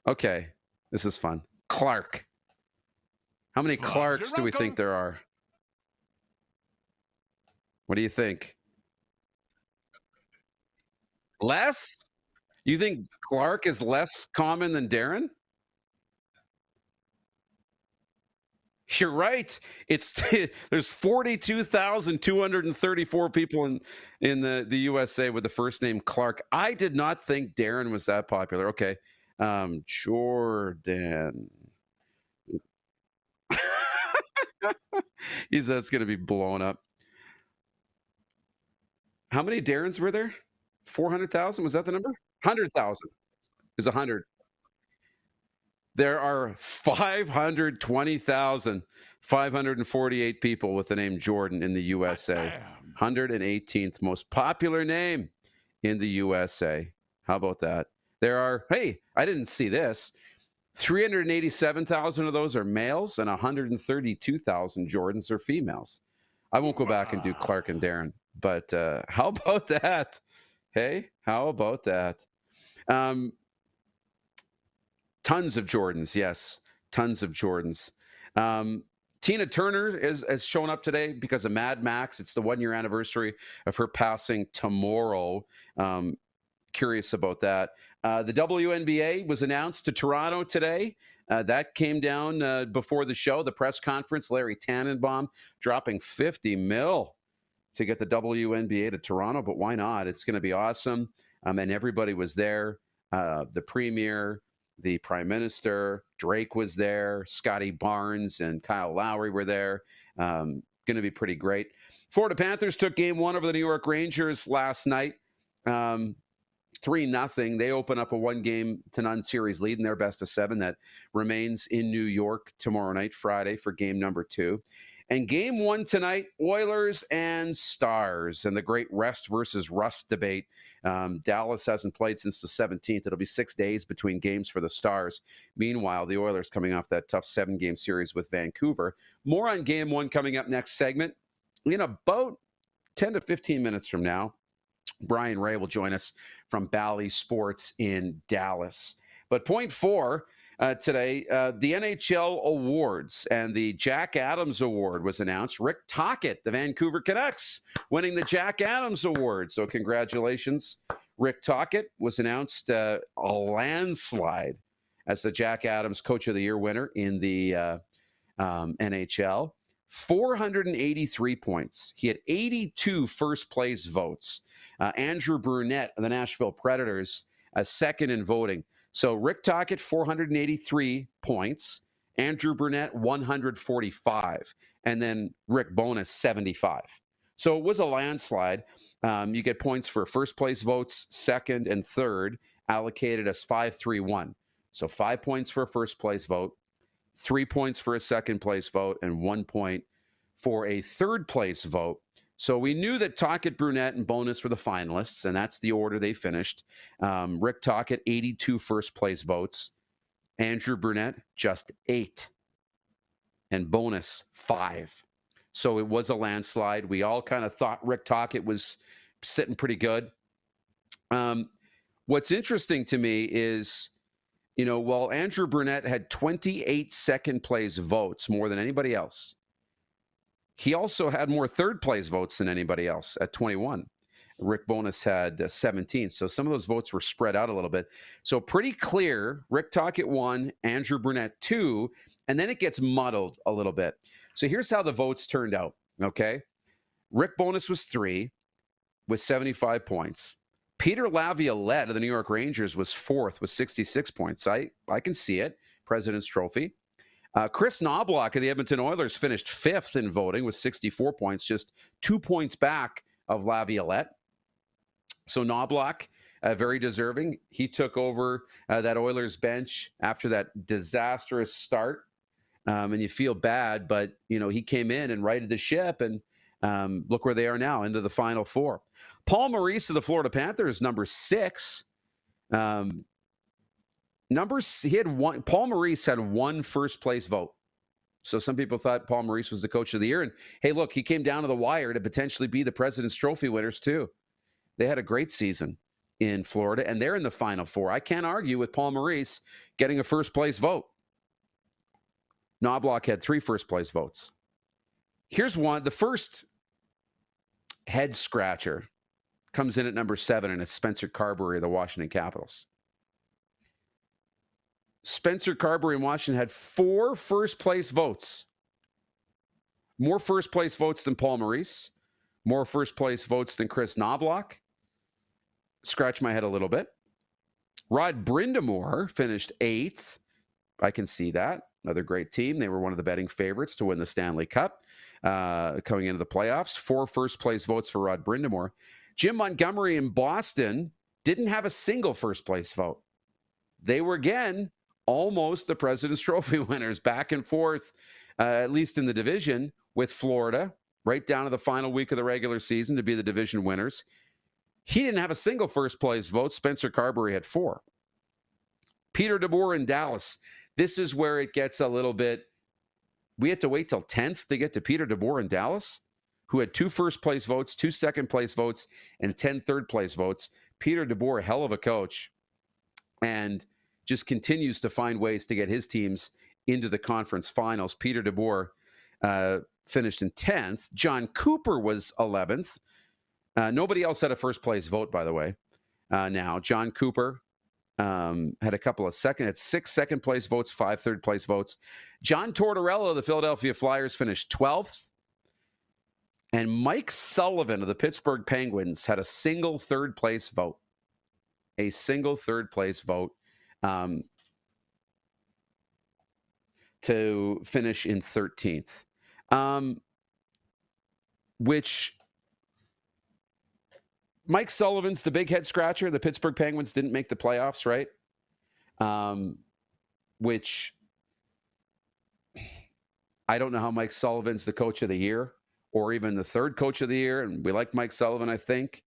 Okay, this is fun. Clark. How many Clarks do we think there are? What do you think? Less? You think Clark is less common than Darren? You're right. There's 42,234 people in the USA with the first name Clark. I did not think Darren was that popular. Okay. Jordan. He said it's going to be blown up. How many Darrens were there? 400,000? Was that the number? 100,000 is 100. There are 520,548 people with the name Jordan in the USA. 118th most popular name in the USA. How about that? There are, hey, I didn't see this. 387,000 of those are males and 132,000 Jordans are females. I won't go back and do Clark and Darren, but how about that? Hey, how about that? Tons of Jordans, yes, tons of Jordans. Tina Turner has shown up today because of Mad Max. It's the 1-year anniversary of her passing tomorrow. curious about that. The WNBA was announced to Toronto today. That came down before the show, the press conference. Larry Tannenbaum dropping $50 million to get the WNBA to Toronto, but why not? It's going to be awesome. And everybody was there. The Premier, the Prime Minister, Drake was there, Scotty Barnes and Kyle Lowry were there. Going to be pretty great. Florida Panthers took game 1 over the New York Rangers last night. 3-0. They open up a 1-0 series lead in their best of 7 that remains in New York tomorrow night, Friday, for game number 2. And game 1 tonight, Oilers and Stars, and the great rest versus rust debate. Dallas hasn't played since the 17th. It'll be 6 days between games for the Stars. Meanwhile, the Oilers coming off that tough 7-game series with Vancouver. More on game 1 coming up next segment. In about 10 to 15 minutes from now, Brien Ray will join us from Bally Sports in Dallas. But point 4 today, the NHL awards, and the Jack Adams Award was announced. Rick Tocchet, the Vancouver Canucks, winning the Jack Adams Award. So congratulations. Rick Tocchet was announced a landslide as the Jack Adams Coach of the Year winner in the NHL. 483 points. He had 82 first-place votes. Andrew Brunette of the Nashville Predators, second in voting. So Rick Tocchet, 483 points. Andrew Brunette, 145. And then Rick Bowness, 75. So it was a landslide. You get points for first-place votes, second and third, allocated as 5-3-1. So 5 points for a first-place vote, 3 points for a second-place vote, and 1 point for a third-place vote. So we knew that Tocchet, Brunette, and Bowness were the finalists, and that's the order they finished. Rick Tocchet, 82 first-place votes. Andrew Brunette, just 8. And Bowness, 5. So it was a landslide. We all kind of thought Rick Tocchet was sitting pretty good. What's interesting to me is, while Andrew Brunette had 28 second-place votes, more than anybody else, he also had more third-place votes than anybody else at 21. Rick Bowness had 17. So some of those votes were spread out a little bit. So pretty clear, Rick Tocchet 1, Andrew Brunette 2, and then it gets muddled a little bit. So here's how the votes turned out, okay? Rick Bowness was 3 with 75 points. Peter Laviolette of the New York Rangers was 4th with 66 points. I can see it. President's Trophy. Chris Knobloch of the Edmonton Oilers finished 5th in voting with 64 points, just 2 points back of Laviolette. So Knobloch, very deserving. He took over that Oilers bench after that disastrous start. And you feel bad, but, he came in and righted the ship, and look where they are now, into the Final Four. Paul Maurice of the Florida Panthers, number 6. Paul Maurice had 1 first-place vote. So some people thought Paul Maurice was the Coach of the Year. And, hey, look, he came down to the wire to potentially be the President's Trophy winners, too. They had a great season in Florida, and they're in the Final Four. I can't argue with Paul Maurice getting a first-place vote. Knobloch had 3 first-place votes. Here's one. The first head-scratcher comes in at number 7, and it's Spencer Carberry of the Washington Capitals. Spencer Carberry in Washington had 4 first-place votes. More first-place votes than Paul Maurice. More first-place votes than Chris Knobloch. Scratch my head a little bit. Rod Brind'Amour finished 8th. I can see that. Another great team. They were one of the betting favorites to win the Stanley Cup coming into the playoffs. 4 first-place votes for Rod Brind'Amour. Jim Montgomery in Boston didn't have a single first-place vote. They were, again, almost the President's Trophy winners, back and forth, at least in the division, with Florida, right down to the final week of the regular season to be the division winners. He didn't have a single first-place vote. Spencer Carberry had 4. Peter DeBoer in Dallas. This is where it gets a little bit, we had to wait till 10th to get to Peter DeBoer in Dallas, who had 2 first-place votes, 2 second-place votes, and 10 third-place votes. Peter DeBoer, hell of a coach, and just continues to find ways to get his teams into the conference finals. Peter DeBoer finished in 10th. John Cooper was 11th. Nobody else had a first-place vote, by the way. now. John Cooper had a couple of had 6 second-place votes, 5 third-place votes. John Tortorella of the Philadelphia Flyers finished 12th. And Mike Sullivan of the Pittsburgh Penguins had a single third-place vote. A single third-place vote to finish in 13th. Which Mike Sullivan's the big head scratcher. The Pittsburgh Penguins didn't make the playoffs, right? Which I don't know how Mike Sullivan's the coach of the year or even the third coach of the year. And we like Mike Sullivan, I think.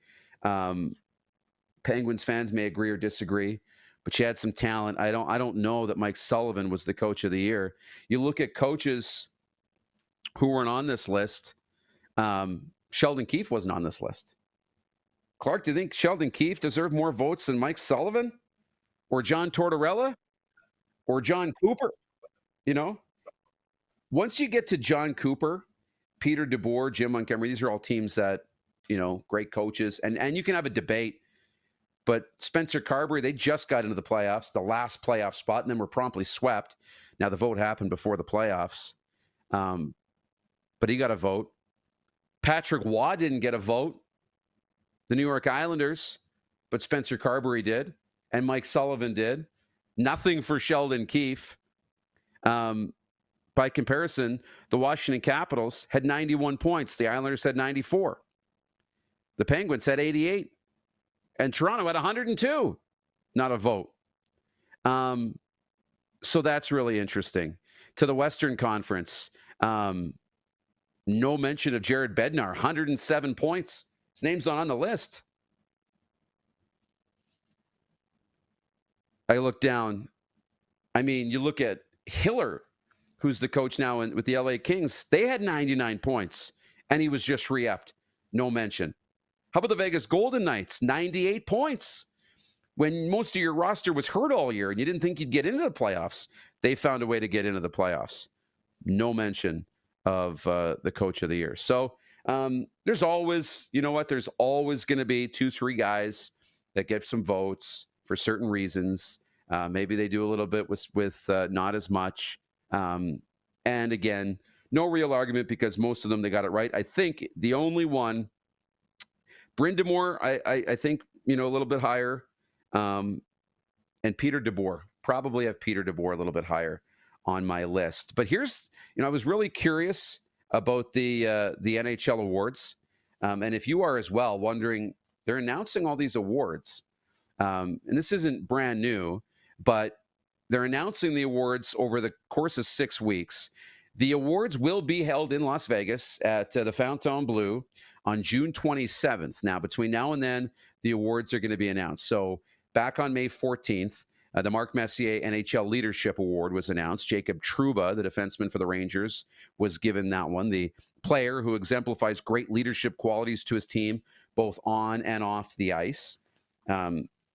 Penguins fans may agree or disagree, but you had some talent. I don't know that Mike Sullivan was the coach of the year. You look at coaches who weren't on this list. Sheldon Keefe wasn't on this list. Clark, do you think Sheldon Keefe deserved more votes than Mike Sullivan or John Tortorella or John Cooper? You know, once you get to John Cooper, Peter DeBoer, Jim Montgomery, these are all teams that, you know, great coaches. And you can have a debate. But Spencer Carberry, they just got into the playoffs, the last playoff spot, and then were promptly swept. Now, the vote happened before the playoffs. But he got a vote. Patrick Waugh didn't get a vote. The New York Islanders, but Spencer Carberry did, and Mike Sullivan did. Nothing for Sheldon Keefe. By comparison, the Washington Capitals had 91 points. The Islanders had 94. The Penguins had 88. And Toronto had 102. Not a vote. So that's really interesting. To the Western Conference, no mention of Jared Bednar, 107 points. His name's not on the list. I look down. I mean, you look at Hiller, who's the coach now with the LA Kings. They had 99 points, and he was just re-upped. No mention. How about the Vegas Golden Knights? 98 points. When most of your roster was hurt all year and you didn't think you'd get into the playoffs, they found a way to get into the playoffs. No mention of the coach of the year. So there's always, you know what, there's always going to be 2-3 guys that get some votes for certain reasons. Maybe they do a little bit with not as much. And again, no real argument because most of them, they got it right. I think the only one, Brind'Amour, I think, you know, a little bit higher. And Peter DeBoer, probably have Peter DeBoer a little bit higher on my list. But here's, you know, I was really curious about the NHL awards. And if you are as well, wondering, they're announcing all these awards. And this isn't brand new, but they're announcing the awards over the course of 6 weeks. The awards will be held in Las Vegas at the Fontainebleau on June 27th. Now, between now and then, the awards are going to be announced. So back on May 14th, the Mark Messier NHL Leadership Award was announced. Jacob Trouba, the defenseman for the Rangers, was given that one. The player who exemplifies great leadership qualities to his team, both on and off the ice.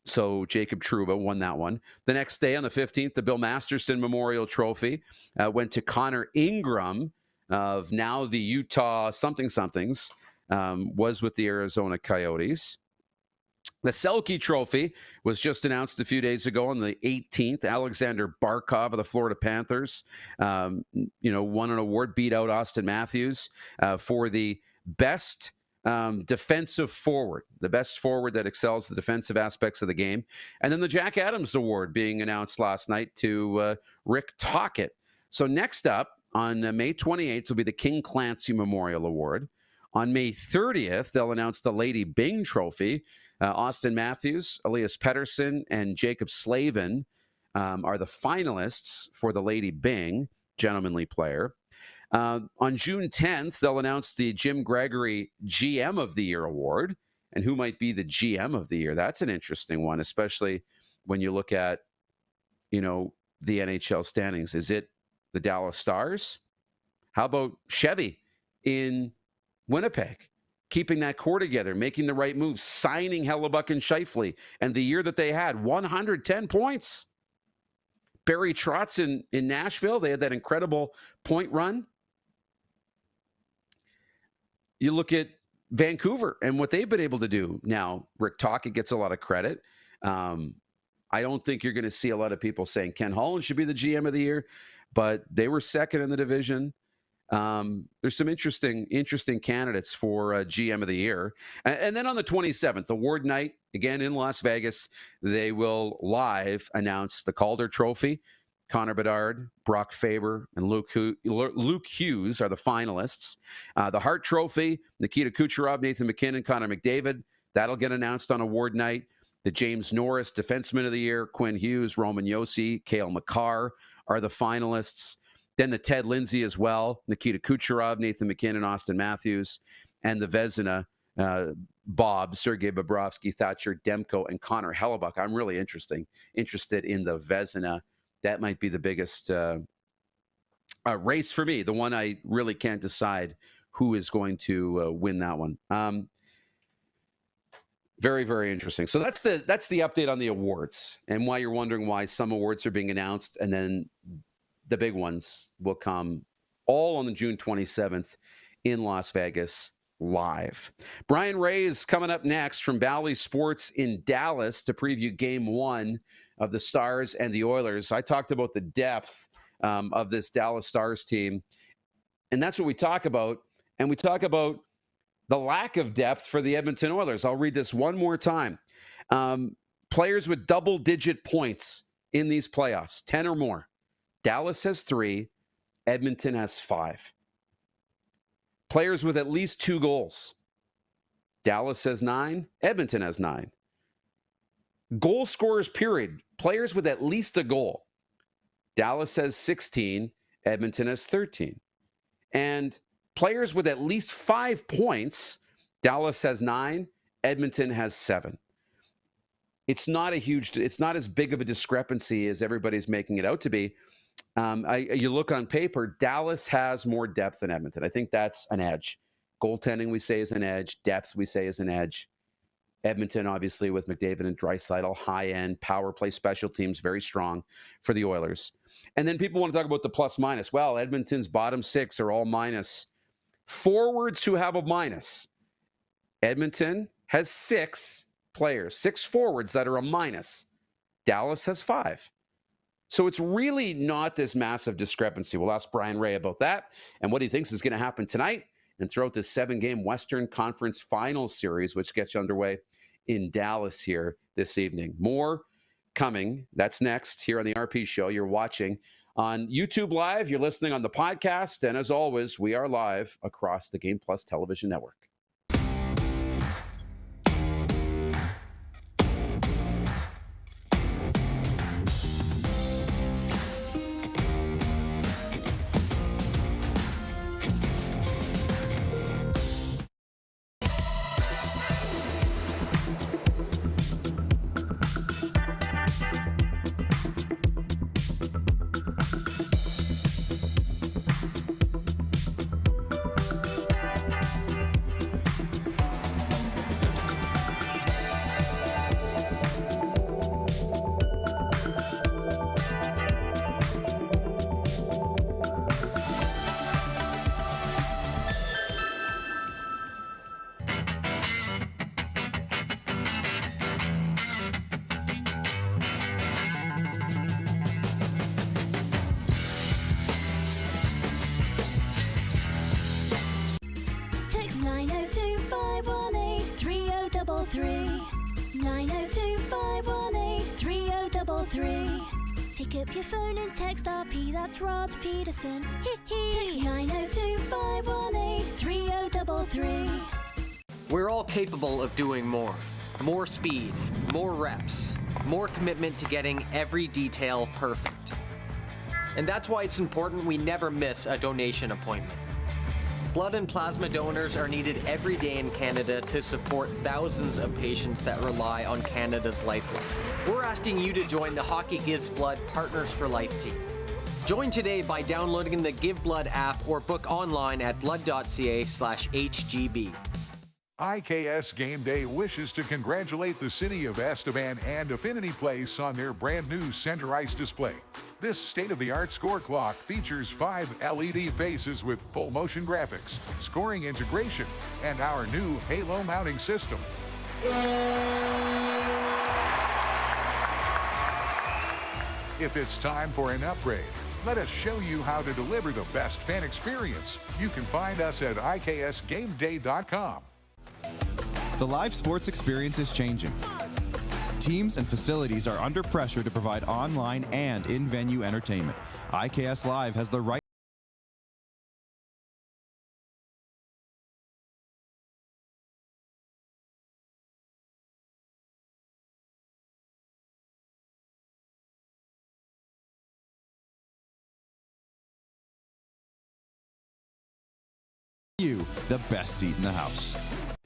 So Jacob Trouba won that one. The next day, on the 15th, the Bill Masterson Memorial Trophy went to Connor Ingram of now the Utah somethings, was with the Arizona Coyotes. The Selke Trophy was just announced a few days ago on the 18th. Alexander Barkov of the Florida Panthers, won an award, beat out Austin Matthews for the best defensive forward, the best forward that excels the defensive aspects of the game. And then the Jack Adams Award being announced last night to Rick Tocchet. So next up on May 28th will be the King Clancy Memorial Award. On May 30th, they'll announce the Lady Byng Trophy. Austin Matthews, Elias Pedersen, and Jacob Slavin are the finalists for the Lady Byng Gentlemanly Player. On June 10th, they'll announce the Jim Gregory GM of the Year Award. And who might be the GM of the year? That's an interesting one, especially when you look at, the NHL standings. Is it the Dallas Stars? How about Chevy in Winnipeg? Keeping that core together, making the right moves, signing Hellebuck and Scheifele. And the year that they had, 110 points. Barry Trotz in Nashville, they had that incredible point run. You look at Vancouver and what they've been able to do. Now, Rick Tocchet gets a lot of credit. I don't think you're going to see a lot of people saying Ken Holland should be the GM of the year, but they were second in the division. There's some interesting candidates for GM of the year. And then on the 27th, award night, again in Las Vegas, they will live announce the Calder Trophy. Connor Bedard, Brock Faber, and Luke Hughes are the finalists. The Hart Trophy, Nikita Kucherov, Nathan MacKinnon, Connor McDavid, that'll get announced on award night. The James Norris Defenseman of the Year, Quinn Hughes, Roman Josi, Cale Makar are the finalists. Then the Ted Lindsay as well, Nikita Kucherov, Nathan MacKinnon, Austin Matthews, and the Vezina, Bob, Sergei Bobrovsky, Thatcher Demko, and Connor Hellebuck. I'm really interested in the Vezina. That might be the biggest race for me, the one I really can't decide who is going to win that one. Very, very interesting. So that's the update on the awards and why you're wondering why some awards are being announced and then the big ones will come all on the June 27th in Las Vegas live. Brian Ray is coming up next from Bally Sports in Dallas to preview Game 1 of the Stars and the Oilers. I talked about the depth of this Dallas Stars team, and that's what we talk about. And we talk about the lack of depth for the Edmonton Oilers. I'll read this one more time. Players with double-digit points in these playoffs, 10 or more. Dallas has 3. Edmonton has 5. Players with at least 2 goals. Dallas has 9. Edmonton has 9. Goal scorers, period. Players with at least a goal. Dallas has 16. Edmonton has 13. And players with at least 5 points. Dallas has 9. Edmonton has 7. It's not as big of a discrepancy as everybody's making it out to be. You look on paper, Dallas has more depth than Edmonton. I think that's an edge. Goaltending, we say, is an edge. Depth, we say, is an edge. Edmonton, obviously, with McDavid and Draisaitl, high-end, power play special teams, very strong for the Oilers. And then people want to talk about the plus-minus. Well, Edmonton's bottom 6 are all minus. Forwards who have a minus. Edmonton has 6 players, 6 forwards that are a minus. Dallas has 5. So it's really not this massive discrepancy. We'll ask Brian Ray about that and what he thinks is going to happen tonight and throughout this 7-game Western Conference Finals series, which gets underway in Dallas here this evening. More coming. That's next here on the RP Show. You're watching on YouTube Live. You're listening on the podcast. And as always, we are live across the Game Plus television network. Text 902-518-3033. 902-518-3033. Pick up your phone and text RP, that's Rod Pedersen. Text 902-518-3033. We're all capable of doing more. More speed, more reps, more commitment to getting every detail perfect. And that's why it's important we never miss a donation appointment. Blood and plasma donors are needed every day in Canada to support thousands of patients that rely on Canada's lifeline. We're asking you to join the Hockey Gives Blood Partners for Life team. Join today by downloading the Give Blood app or book online at blood.ca/HGB. IKS Game Day wishes to congratulate the city of Estevan and Affinity Place on their brand new center ice display. This state-of-the-art score clock features 5 LED faces with full motion graphics, scoring integration, and our new Halo mounting system. If it's time for an upgrade, let us show you how to deliver the best fan experience. You can find us at iksgameday.com. The live sports experience is changing. Teams and facilities are under pressure to provide online and in-venue entertainment. IKS Live has the right the best seat in the house.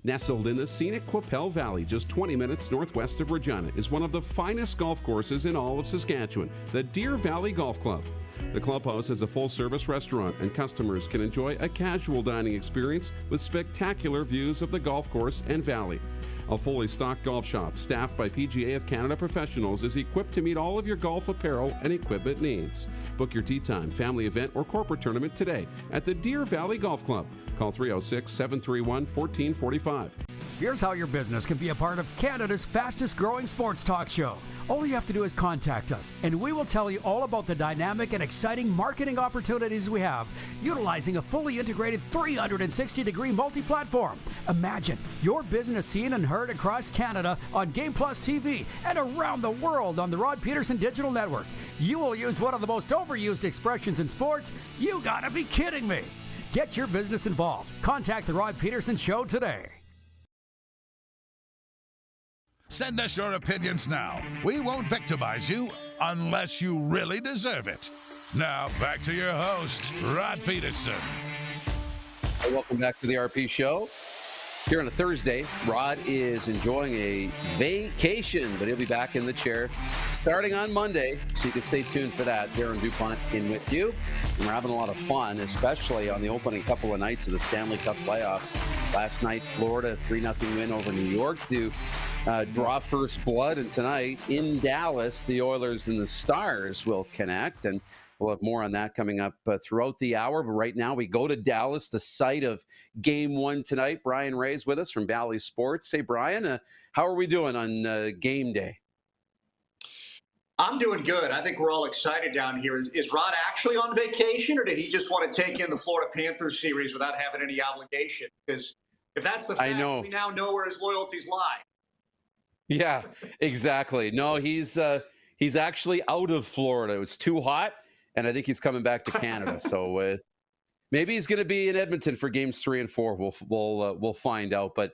Nestled in the scenic Qu'Appelle Valley, just 20 minutes northwest of Regina, is one of the finest golf courses in all of Saskatchewan, the Deer Valley Golf Club. The clubhouse has a full-service restaurant, and customers can enjoy a casual dining experience with spectacular views of the golf course and valley. A fully stocked golf shop, staffed by PGA of Canada professionals, is equipped to meet all of your golf apparel and equipment needs. Book your tee time, family event, or corporate tournament today at the Deer Valley Golf Club. Call 306-731-1445. Here's how your business can be a part of Canada's fastest growing sports talk show. All you have to do is contact us, and we will tell you all about the dynamic and exciting marketing opportunities we have, utilizing a fully integrated 360-degree multi-platform. Imagine your business seen and heard across Canada on Game Plus TV and around the world on the Rod Pedersen Digital Network. You will use one of the most overused expressions in sports. You gotta be kidding me. Get your business involved. Contact the Rod Pedersen Show today. Send us your opinions now. We won't victimize you unless you really deserve it. Now, back to your host, Rod Pedersen. Welcome back to the RP Show. Here on a Thursday, Rod is enjoying a vacation, but he'll be back in the chair starting on Monday, so you can stay tuned for that. Darren DuPont in with you. And we're having a lot of fun, especially on the opening couple of nights of the Stanley Cup playoffs. Last night, Florida, 3-0 win over New York to draw first blood. And tonight, in Dallas, the Oilers and the Stars will connect. And we'll have more on that coming up throughout the hour. But right now, we go to Dallas, the site of Game 1 tonight. Brien Ray's with us from Valley Sports. Hey, Brien, how are we doing on game day? I'm doing good. I think we're all excited down here. Is Rod actually on vacation, or did he just want to take in the Florida Panthers series without having any obligation? Because if that's the fact, we now know where his loyalties lie. Yeah, exactly. No, he's actually out of Florida. It was too hot, and I think he's coming back to Canada. So maybe he's going to be in Edmonton for games 3 and 4. We'll find out. But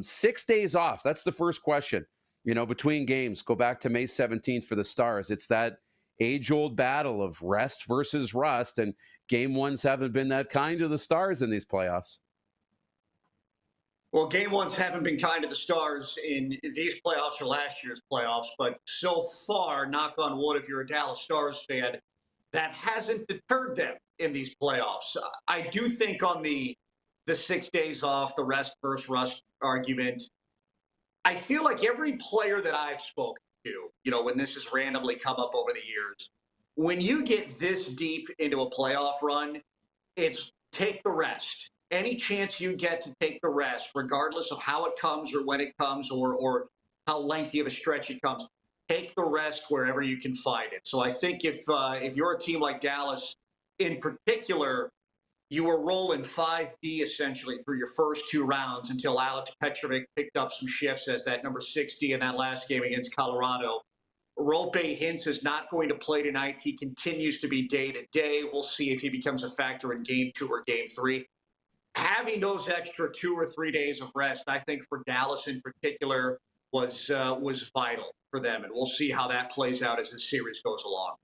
6 days off. That's the first question. You know, between games, go back to May 17th for the Stars. It's that age-old battle of rest versus rust, and game 1s haven't been that kind to the Stars in these playoffs. Well, game 1s haven't been kind to the Stars in these playoffs or last year's playoffs, but so far, knock on wood, if you're a Dallas Stars fan, that hasn't deterred them in these playoffs. I do think on the 6 days off, the rest versus rust argument, I feel like every player that I've spoken to, you know, when this has randomly come up over the years, when you get this deep into a playoff run, it's take the rest. Any chance you get to take the rest, regardless of how it comes or when it comes or how lengthy of a stretch it comes, take the rest wherever you can find it. So I think if you're a team like Dallas in particular, you were rolling 5D essentially for your first 2 rounds until Alex Petrovic picked up some shifts as that number 60 in that last game against Colorado. Roope Hintz is not going to play tonight. He continues to be day-to-day. We'll see if he becomes a factor in game 2 or game 3. Having those extra 2 or 3 days of rest, I think for Dallas in particular, was vital for them. And we'll see how that plays out as the series goes along.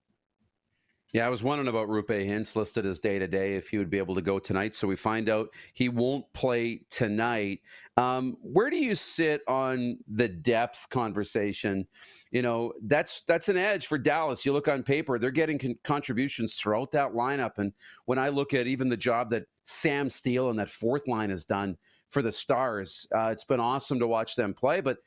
Yeah, I was wondering about Roope Hintz listed as day-to-day if he would be able to go tonight. So we find out he won't play tonight. Where do you sit on the depth conversation? You know, that's an edge for Dallas. You look on paper, they're getting contributions throughout that lineup. And when I look at even the job that Sam Steele and that fourth line has done for the Stars, it's been awesome to watch them play. But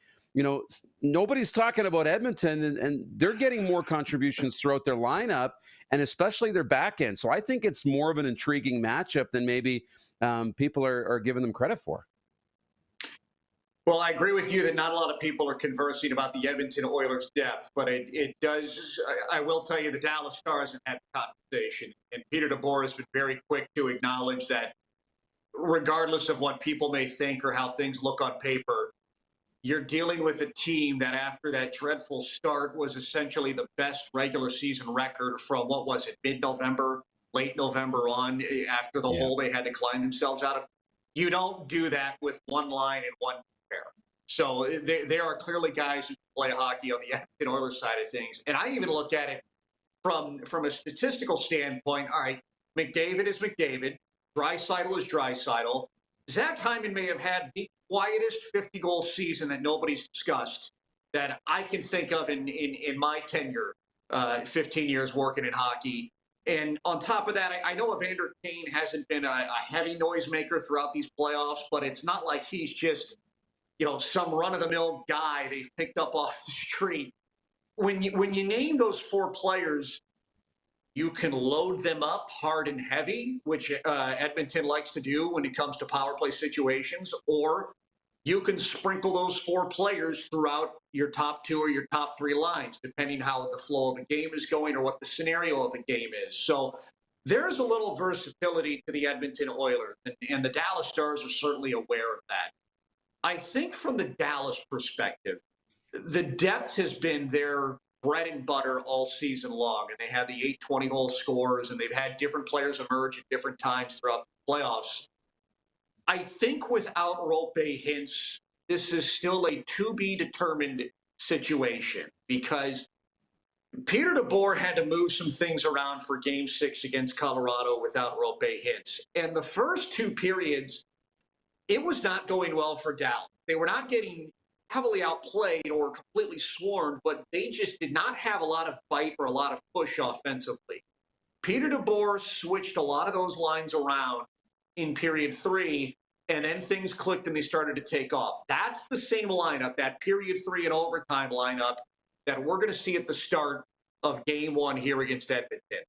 nobody's talking about Edmonton, and they're getting more contributions throughout their lineup, and especially their back end. So I think it's more of an intriguing matchup than maybe people are giving them credit for. Well, I agree with you that not a lot of people are conversing about the Edmonton Oilers' depth, but it does. I will tell you the Dallas Stars have had the conversation, and Peter DeBoer has been very quick to acknowledge that regardless of what people may think or how things look on paper, you're dealing with a team that after that dreadful start was essentially the best regular season record from, what was it, mid-November, late November on, after the hole they had to climb themselves out of. You don't do that with one line and one pair. So there are clearly guys who play hockey on the Edmonton Oilers side of things. And I even look at it from a statistical standpoint. All right, McDavid is McDavid. Draisaitl is Draisaitl. Zach Hyman may have had the quietest 50-goal season that nobody's discussed that I can think of in my tenure, 15 years working in hockey. And on top of that, I know Evander Kane hasn't been a heavy noisemaker throughout these playoffs, but it's not like he's just, some run-of-the-mill guy they've picked up off the street. When you name those four players, you can load them up hard and heavy, which Edmonton likes to do when it comes to power play situations, or you can sprinkle those four players throughout your top two or your top three lines, depending how the flow of a game is going or what the scenario of a game is. So there's a little versatility to the Edmonton Oilers, and the Dallas Stars are certainly aware of that. I think from the Dallas perspective, the depth has been their bread and butter all season long, and they had the 8 20-goal scorers, and they've had different players emerge at different times throughout the playoffs. I think without Rope Hintz, this is still a to-be-determined situation because Peter DeBoer had to move some things around for Game 6 against Colorado without Rope Hintz. And the first two periods, it was not going well for Dallas. They were not getting heavily outplayed or completely swarmed, but they just did not have a lot of bite or a lot of push offensively. Peter DeBoer switched a lot of those lines around in period 3, and then things clicked and they started to take off. That's the same lineup, that period 3 and overtime lineup that we're going to see at the start of Game 1 here against Edmonton.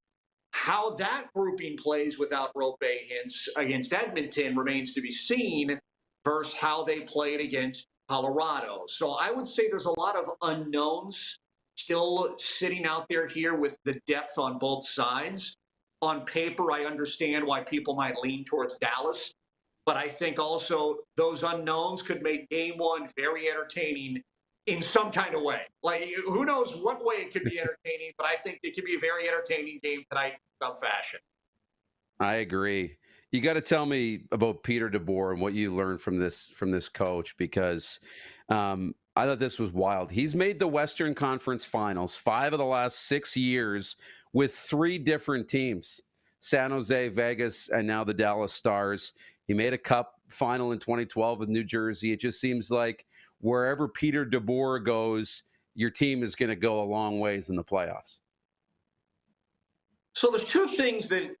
How that grouping plays without Rope Hintz against Edmonton remains to be seen versus how they played against Colorado. So I would say there's a lot of unknowns still sitting out there here with the depth on both sides. On paper, I understand why people might lean towards Dallas, but I think also those unknowns could make Game 1 very entertaining in some kind of way. Like, who knows what way it could be entertaining, but I think it could be a very entertaining game tonight in some fashion. I agree. You got to tell me about Peter DeBoer and what you learned from this coach, because I thought this was wild. He's made the Western Conference Finals 5 of the last 6 years with 3 different teams: San Jose, Vegas, and now the Dallas Stars. He made a cup final in 2012 with New Jersey. It just seems like wherever Peter DeBoer goes, your team is going to go a long ways in the playoffs. So there's 2 things that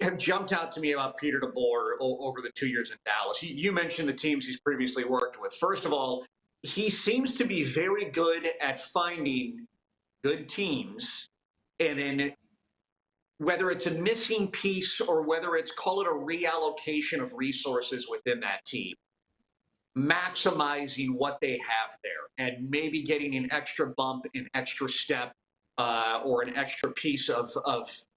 have jumped out to me about Peter DeBoer over the 2 years in Dallas. You mentioned the teams he's previously worked with. First of all, he seems to be very good at finding good teams, and then whether it's a missing piece or whether it's, call it a reallocation of resources within that team, maximizing what they have there and maybe getting an extra bump, an extra step, or an extra piece of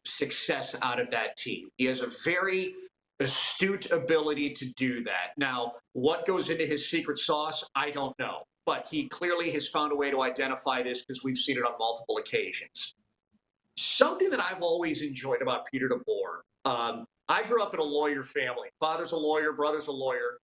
success out of that team. He has a very astute ability to do that. Now, what goes into his secret sauce, I don't know. But he clearly has found a way to identify this because we've seen it on multiple occasions. Something that I've always enjoyed about Peter DeBoer, I grew up in a lawyer family. Father's a lawyer, brother's a lawyer.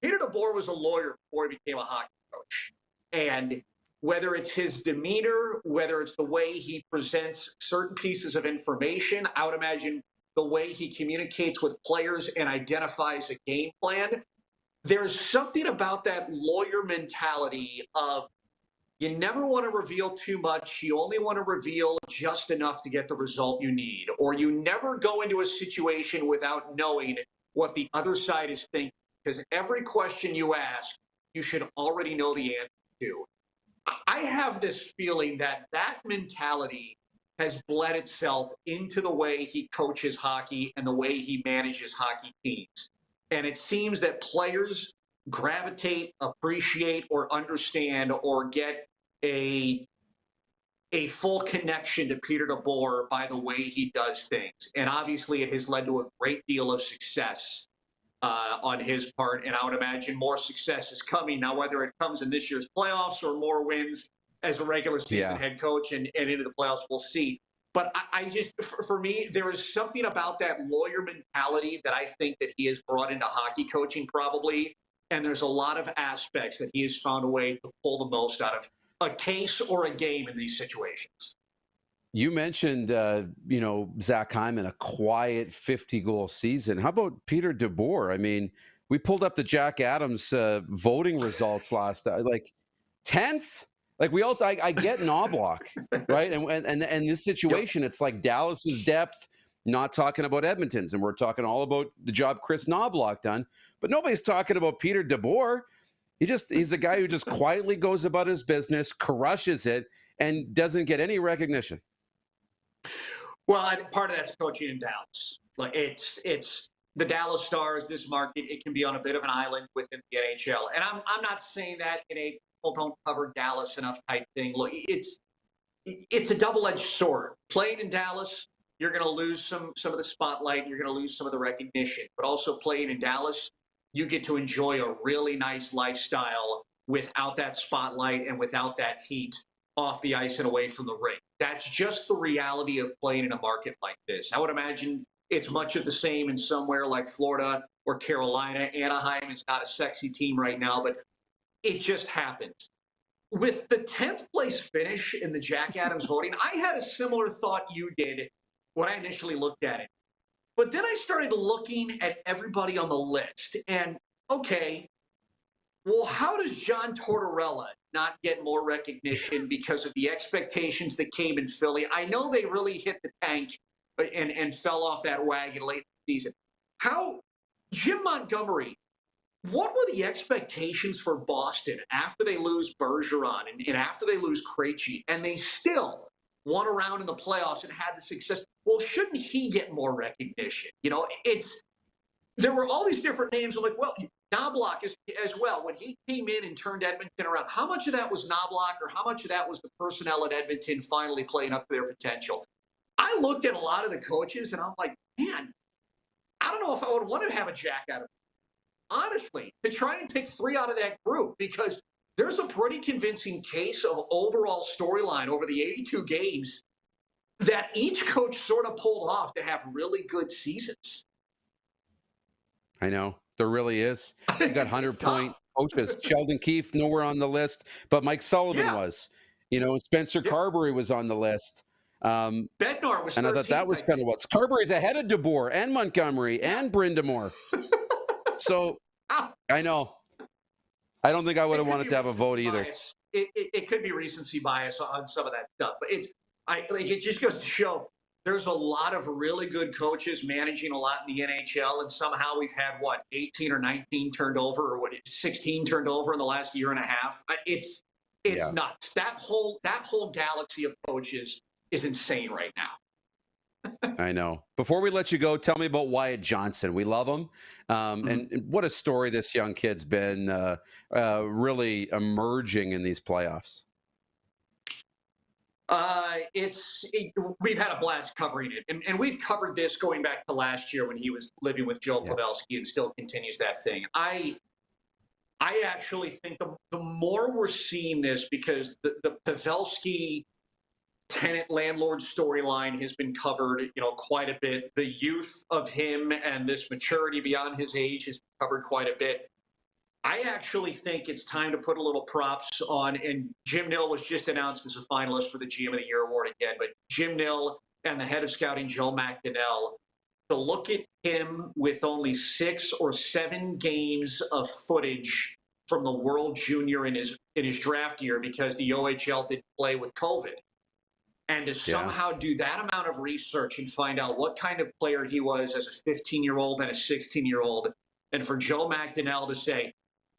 Peter DeBoer was a lawyer before he became a hockey coach. And whether it's his demeanor, whether it's the way he presents certain pieces of information, I would imagine the way he communicates with players and identifies a game plan, there's something about that lawyer mentality of you never want to reveal too much. You only want to reveal just enough to get the result you need. Or you never go into a situation without knowing what the other side is thinking. Because every question you ask, you should already know the answer to. I have this feeling that mentality has bled itself into the way he coaches hockey and the way he manages hockey teams. And it seems that players gravitate, appreciate, or understand or get a full connection to Peter DeBoer by the way he does things. And obviously it has led to a great deal of success on his part. And I would imagine more success is coming now, whether it comes in this year's playoffs or more wins as a regular season head coach and into the playoffs, we'll see. But I just, for me, there is something about that lawyer mentality that I think that he has brought into hockey coaching probably. And there's a lot of aspects that he has found a way to pull the most out of a case or a game in these situations. You mentioned, Zach Hyman, a quiet 50-goal season. How about Peter DeBoer? I mean, we pulled up the Jack Adams voting results last, 10th. Like I get Knobloch, right? And this situation, it's like Dallas's depth, not talking about Edmonton's, and we're talking all about the job Chris Knobloch done, but nobody's talking about Peter DeBoer. He's a guy who just quietly goes about his business, crushes it, and doesn't get any recognition. Well, I think part of that's coaching in Dallas. Like it's the Dallas Stars. This market, it can be on a bit of an island within the NHL, and I'm not saying that in a people don't cover Dallas enough type thing. Look, it's a double-edged sword. Playing in Dallas, you're going to lose some of the spotlight. You're going to lose some of the recognition. But also playing in Dallas, you get to enjoy a really nice lifestyle without that spotlight and without that heat off the ice and away from the rink. That's just the reality of playing in a market like this. I would imagine it's much of the same in somewhere like Florida or Carolina. Anaheim is not a sexy team right now, but it just happens. With the 10th place finish in the Jack Adams voting, I had a similar thought you did when I initially looked at it. But then I started looking at everybody on the list and, okay, well, how does John Tortorella not get more recognition because of the expectations that came in Philly? I know they really hit the tank and fell off that wagon late in the season. How Jim Montgomery, what were the expectations for Boston after they lose Bergeron and after they lose Krejci, and they still won around in the playoffs and had the success? Well, shouldn't he get more recognition? There were all these different names. I'm like, well, Knobloch as well. When he came in and turned Edmonton around, how much of that was Knobloch or how much of that was the personnel at Edmonton finally playing up to their potential? I looked at a lot of the coaches and I'm like, man, I don't know if I would want to have a Jack Adams. Honestly, to try and pick 3 out of that group, because there's a pretty convincing case of overall storyline over the 82 games that each coach sort of pulled off to have really good seasons. I know. There really is. You got 100-point coaches. Sheldon Keefe, nowhere on the list, but Mike Sullivan was. Spencer Carberry was on the list. Bednar was 13th, and I thought that was kind of what. Carberry's ahead of DeBoer and Montgomery and Brindamore. So, I know. I don't think I would have wanted to have a vote either. It could be recency bias on some of that stuff, but it just goes to show there's a lot of really good coaches managing a lot in the NHL, and somehow we've had 18 or 19 turned over, or 16 turned over in the last year and a half. It's nuts. That whole galaxy of coaches is insane right now. I know. Before we let you go, tell me about Wyatt Johnson. We love him. And what a story this young kid's been really emerging in these playoffs. We've had a blast covering it. And we've covered this going back to last year when he was living with Joe Pavelski and still continues that thing. I actually think the more we're seeing this, because the Pavelski tenant-landlord storyline has been covered, quite a bit. The youth of him and this maturity beyond his age has been covered quite a bit. I actually think it's time to put a little props on, and Jim Nill was just announced as a finalist for the GM of the Year award again, but Jim Nill and the head of scouting, Joe McDonnell, to look at him with only 6 or 7 games of footage from the World Junior in his draft year because the OHL didn't play with COVID. And to somehow do that amount of research and find out what kind of player he was as a 15-year-old and a 16-year-old, and for Joe McDonnell to say,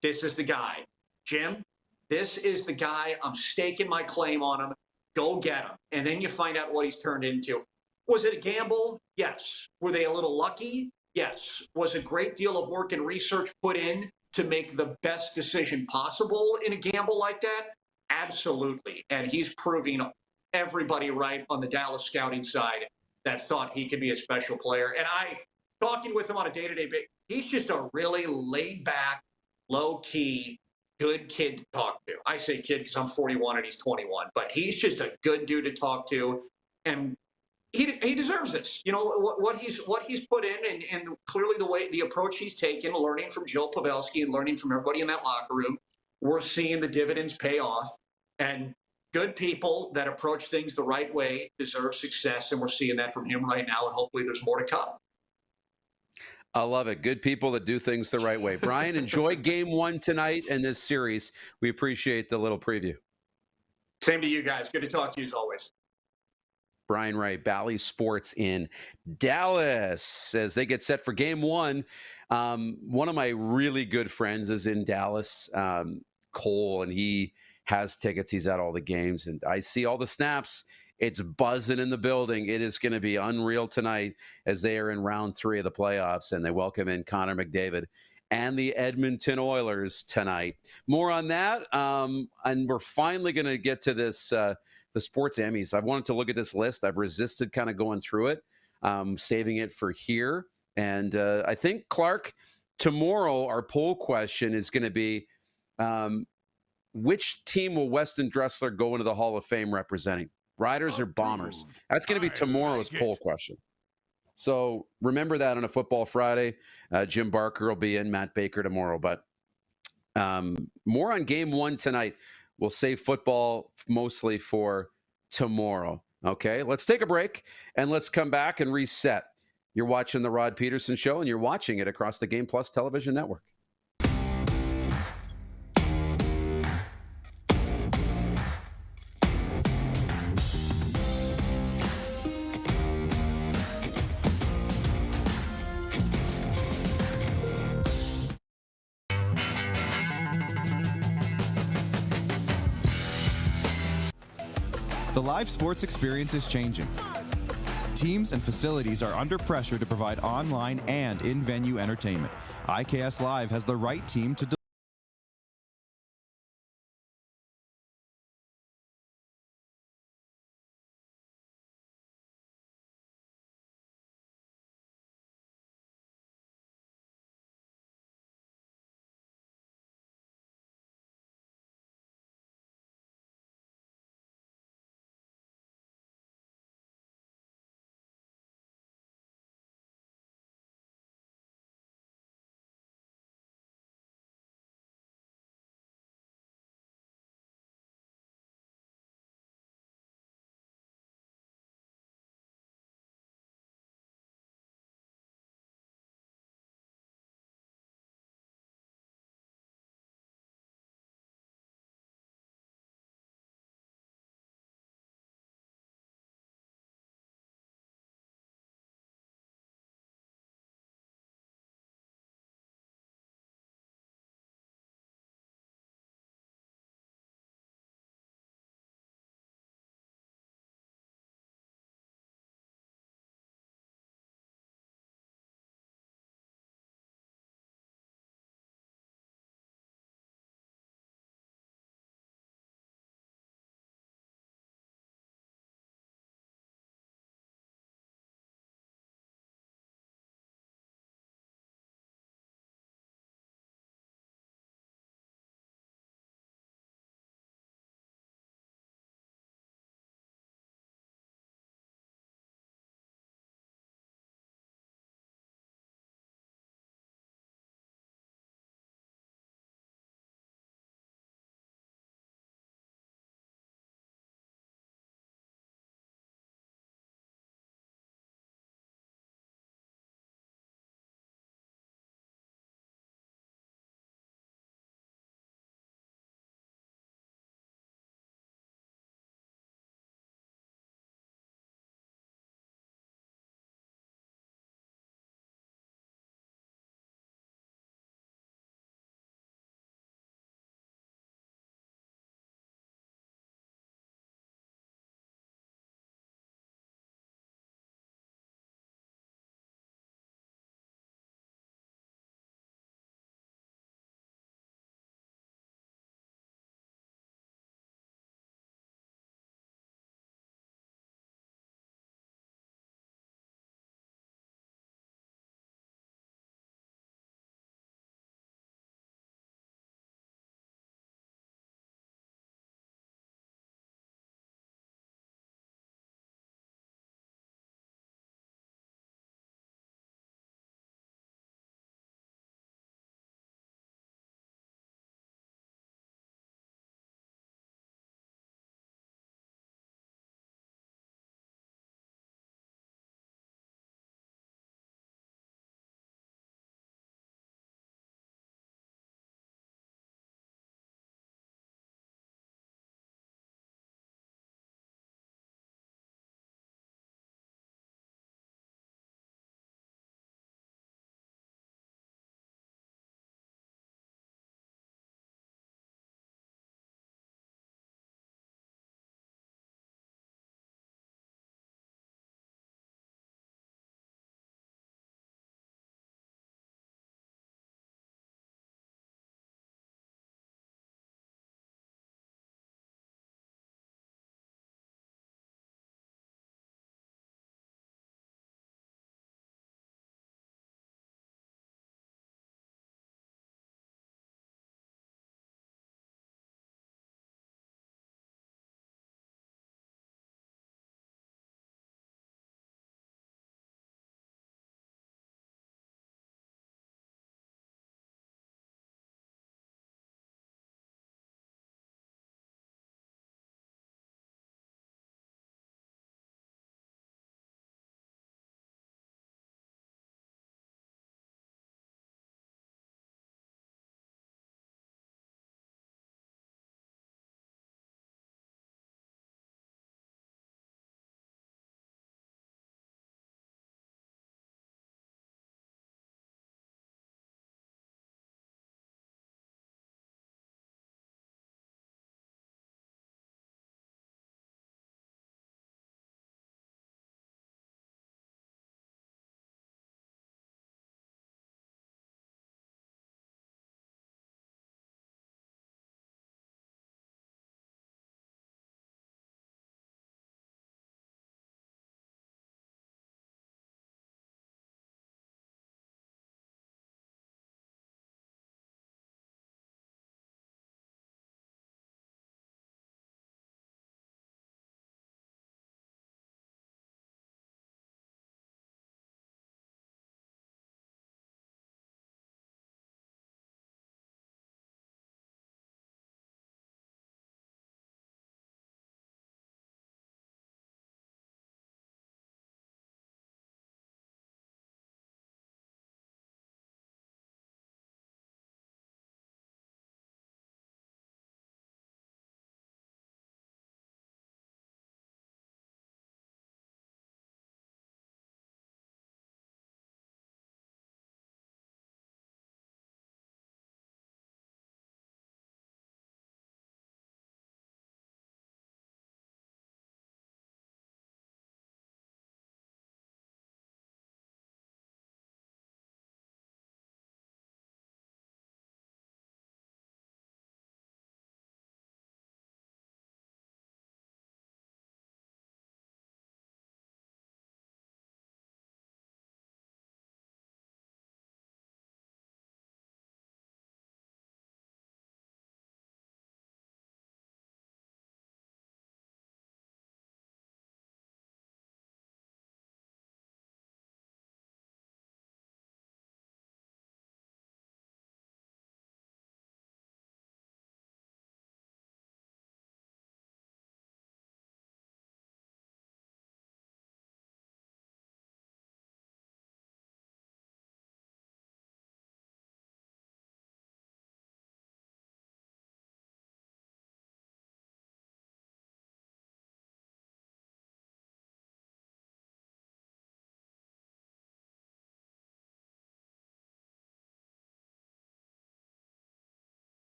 this is the guy. Jim, This is the guy. I'm staking my claim on him. Go get him. And then you find out what he's turned into. Was it a gamble? Yes. Were they a little lucky? Yes. Was a great deal of work and research put in to make the best decision possible in a gamble like that? Absolutely. And he's proving everybody right on the Dallas scouting side that thought he could be a special player. And talking with him on a day-to-day basis, he's just a really laid-back, low-key, good kid to talk to. I say kid because I'm 41 and he's 21, but he's just a good dude to talk to, and he deserves this. You know what he's put in, and clearly the approach he's taken, learning from Joe Pavelski and learning from everybody in that locker room. We're seeing the dividends pay off, and good people that approach things the right way deserve success, and we're seeing that from him right now, and hopefully there's more to come. I love it. Good people that do things the right way. Brien, enjoy game one tonight in this series. We appreciate the little preview. Same to you guys. Good to talk to you as always. Brien Wright, Bally Sports in Dallas, as they get set for game one. One of my really good friends is in Dallas, Cole, and he has tickets. He's at all the games, and I see all the snaps. It's buzzing in the building. It is going to be unreal tonight as they are in round 3 of the playoffs, and they welcome in Connor McDavid and the Edmonton Oilers tonight. More on that, and we're finally going to get to this, the sports Emmys. I've wanted to look at this list. I've resisted kind of going through it, saving it for here. And I think, Clark, tomorrow our poll question is going to be, which team will Weston Dressler go into the Hall of Fame representing? Riders or Bombers? That's going to be tomorrow's poll question. So remember that on a Football Friday. Jim Barker will be in, Matt Baker tomorrow. But more on game one tonight. We'll save football mostly for tomorrow. Okay, let's take a break and let's come back and reset. You're watching The Rod Pedersen Show, and you're watching it across the Game Plus television network. The live sports experience is changing. Teams and facilities are under pressure to provide online and in-venue entertainment. IKS Live has the right team to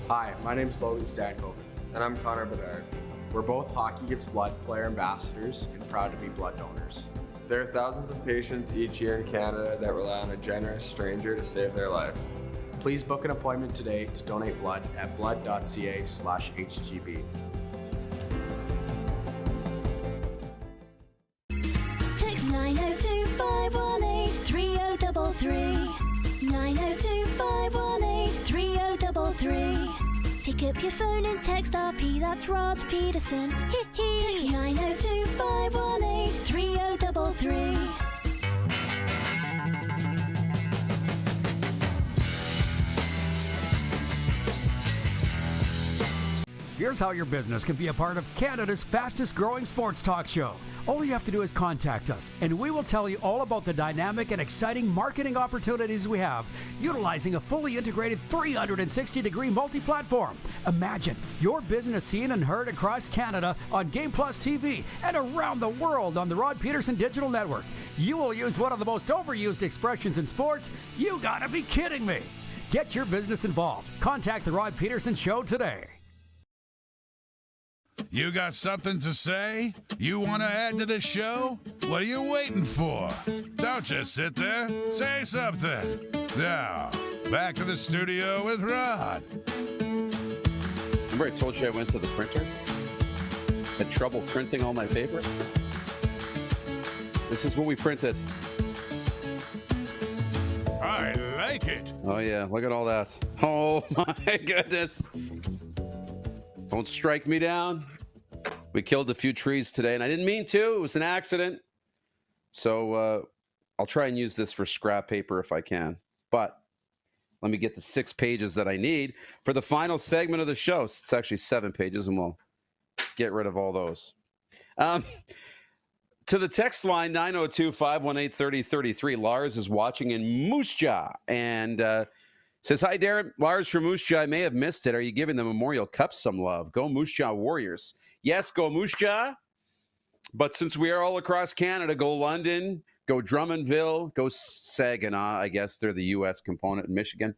Hi, my name's Logan Stankoven. And I'm Connor Bedard. We're both Hockey Gives Blood player ambassadors and proud to be blood donors. There are thousands of patients each year in Canada that rely on a generous stranger to save their life. Please book an appointment today to donate blood at blood.ca/HGB. Text 902-518-3033. 902-518-3033. Pick up your phone and text RP, that's Rod Pedersen. Text 902-518-3033. Here's how your business can be a part of Canada's fastest growing sports talk show. All you have to do is contact us, and we will tell you all about the dynamic and exciting marketing opportunities we have, utilizing a fully integrated 360-degree multi-platform. Imagine your business seen and heard across Canada on Game Plus TV and around the world on the Rod Pedersen Digital Network. You will use one of the most overused expressions in sports. You gotta be kidding me. Get your business involved. Contact the Rod Pedersen Show today. You got something to say? You want to add to the show? What are you waiting for? Don't just sit there. Say something. Now, back to the studio with Rod. Remember I told you I went to the printer? Had trouble printing all my papers? This is what we printed. I like it. Oh, yeah. Look at all that. Oh, my goodness. Don't strike me down. We killed a few trees today, and I didn't mean to. It was an accident. So I'll try and use this for scrap paper if I can. But let me get the 6 pages that I need for the final segment of the show. It's actually 7 pages, and we'll get rid of all those. To the text line, 902-518-3033. Lars is watching in Moose Jaw and says, hi, Darren. Lars from Moose Jaw. I may have missed it. Are you giving the Memorial Cup some love? Go Moose Jaw Warriors. Yes, go Moose Jaw. But since we are all across Canada, go London, go Drummondville, go Saginaw. I guess they're the U.S. component in Michigan.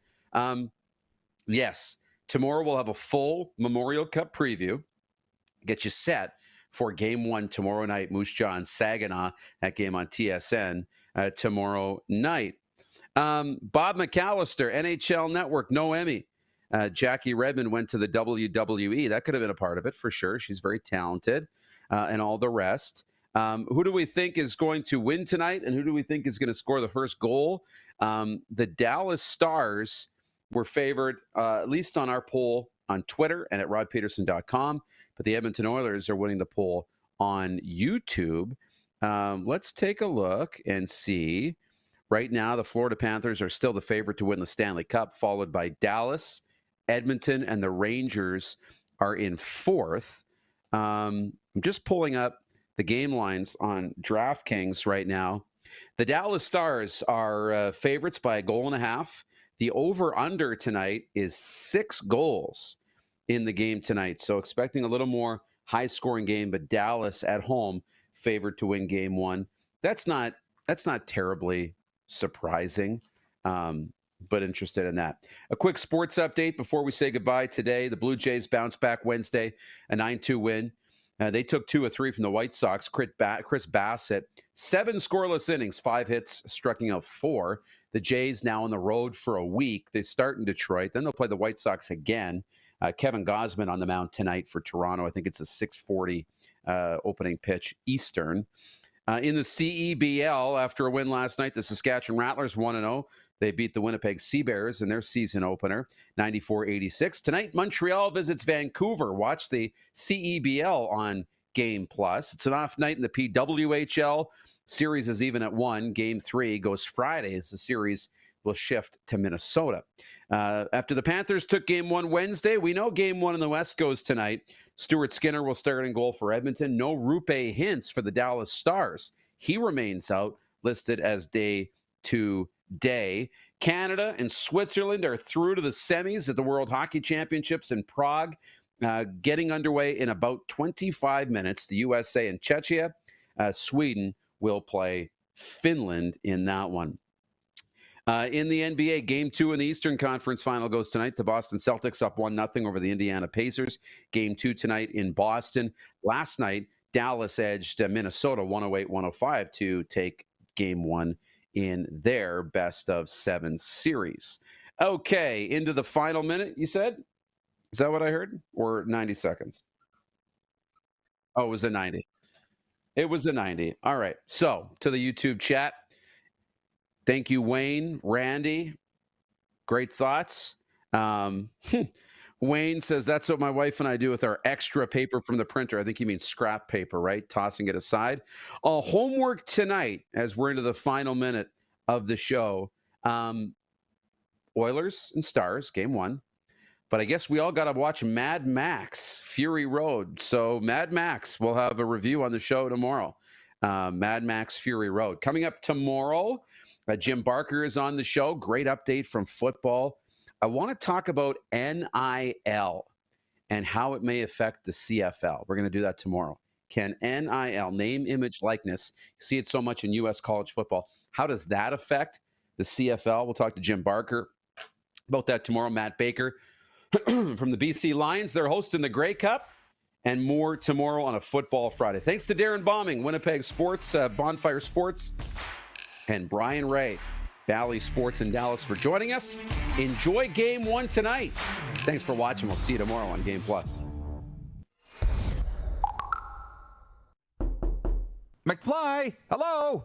Yes, tomorrow we'll have a full Memorial Cup preview. Get you set for Game 1 tomorrow night, Moose Jaw and Saginaw. That game on TSN tomorrow night. Bob McAllister, NHL Network, no Emmy. Jackie Redmond went to the WWE. That could have been a part of it for sure. She's very talented and all the rest. Who do we think is going to win tonight, and who do we think is going to score the first goal? The Dallas Stars were favored, at least on our poll on Twitter and at rodpedersen.com, but the Edmonton Oilers are winning the poll on YouTube. Let's take a look and see. Right now, the Florida Panthers are still the favorite to win the Stanley Cup, followed by Dallas, Edmonton, and the Rangers are in fourth. I'm just pulling up the game lines on DraftKings right now. The Dallas Stars are favorites by 1.5 goals. The over-under tonight is 6 goals in the game tonight. So expecting a little more high-scoring game, but Dallas at home favored to win Game 1. That's not terribly surprising, but interested in that. A quick sports update before we say goodbye today. The Blue Jays bounced back Wednesday, a 9-2 win. They took 2 of 3 from the White Sox. Chris Bassett, 7 scoreless innings, 5 hits, striking out 4. The Jays now on the road for a week. They start in Detroit. Then they'll play the White Sox again. Kevin Gausman on the mound tonight for Toronto. I think it's a 6:40 opening pitch Eastern. In the CEBL, after a win last night, the Saskatchewan Rattlers 1-0. They beat the Winnipeg Sea Bears in their season opener, 94-86. Tonight, Montreal visits Vancouver. Watch the CEBL on Game Plus. It's an off night in the PWHL. Series is even at 1. Game 3 goes Friday as the series will shift to Minnesota. After the Panthers took Game 1 Wednesday, we know Game 1 in the West goes tonight. Stuart Skinner will start in goal for Edmonton. No Rupe Hintz for the Dallas Stars. He remains out, listed as day to day. Canada and Switzerland are through to the semis at the World Hockey Championships in Prague, getting underway in about 25 minutes. The USA and Czechia. Sweden will play Finland in that one. In the NBA, Game 2 in the Eastern Conference Final goes tonight. The Boston Celtics up 1-0 over the Indiana Pacers. Game 2 tonight in Boston. Last night, Dallas edged Minnesota 108-105 to take Game 1 in their best-of-7 series. Okay, into the final minute, you said? Is that what I heard? Or 90 seconds? Oh, it was a 90. It was a 90. All right. So, to the YouTube chat. Thank you, Wayne, Randy. Great thoughts. Wayne says, that's what my wife and I do with our extra paper from the printer. I think he means scrap paper, right? Tossing it aside. Homework tonight, as we're into the final minute of the show. Oilers and Stars, Game 1. But I guess we all got to watch Mad Max, Fury Road. So Mad Max, we'll have a review on the show tomorrow. Mad Max, Fury Road. Coming up tomorrow, Jim Barker is on the show. Great update from football. I want to talk about NIL and how it may affect the CFL. We're going to do that tomorrow. Can NIL, name, image, likeness, you see it so much in U.S. college football. How does that affect the CFL? We'll talk to Jim Barker about that tomorrow. Matt Baker from the BC Lions. They're hosting the Grey Cup, and more tomorrow on a Football Friday. Thanks to Darrin Bauming, Winnipeg Sports, Bonfire Sports, and Brian Ray, Valley Sports in Dallas, for joining us. Enjoy Game 1 tonight. Thanks for watching. We'll see you tomorrow on Game Plus. McFly, hello.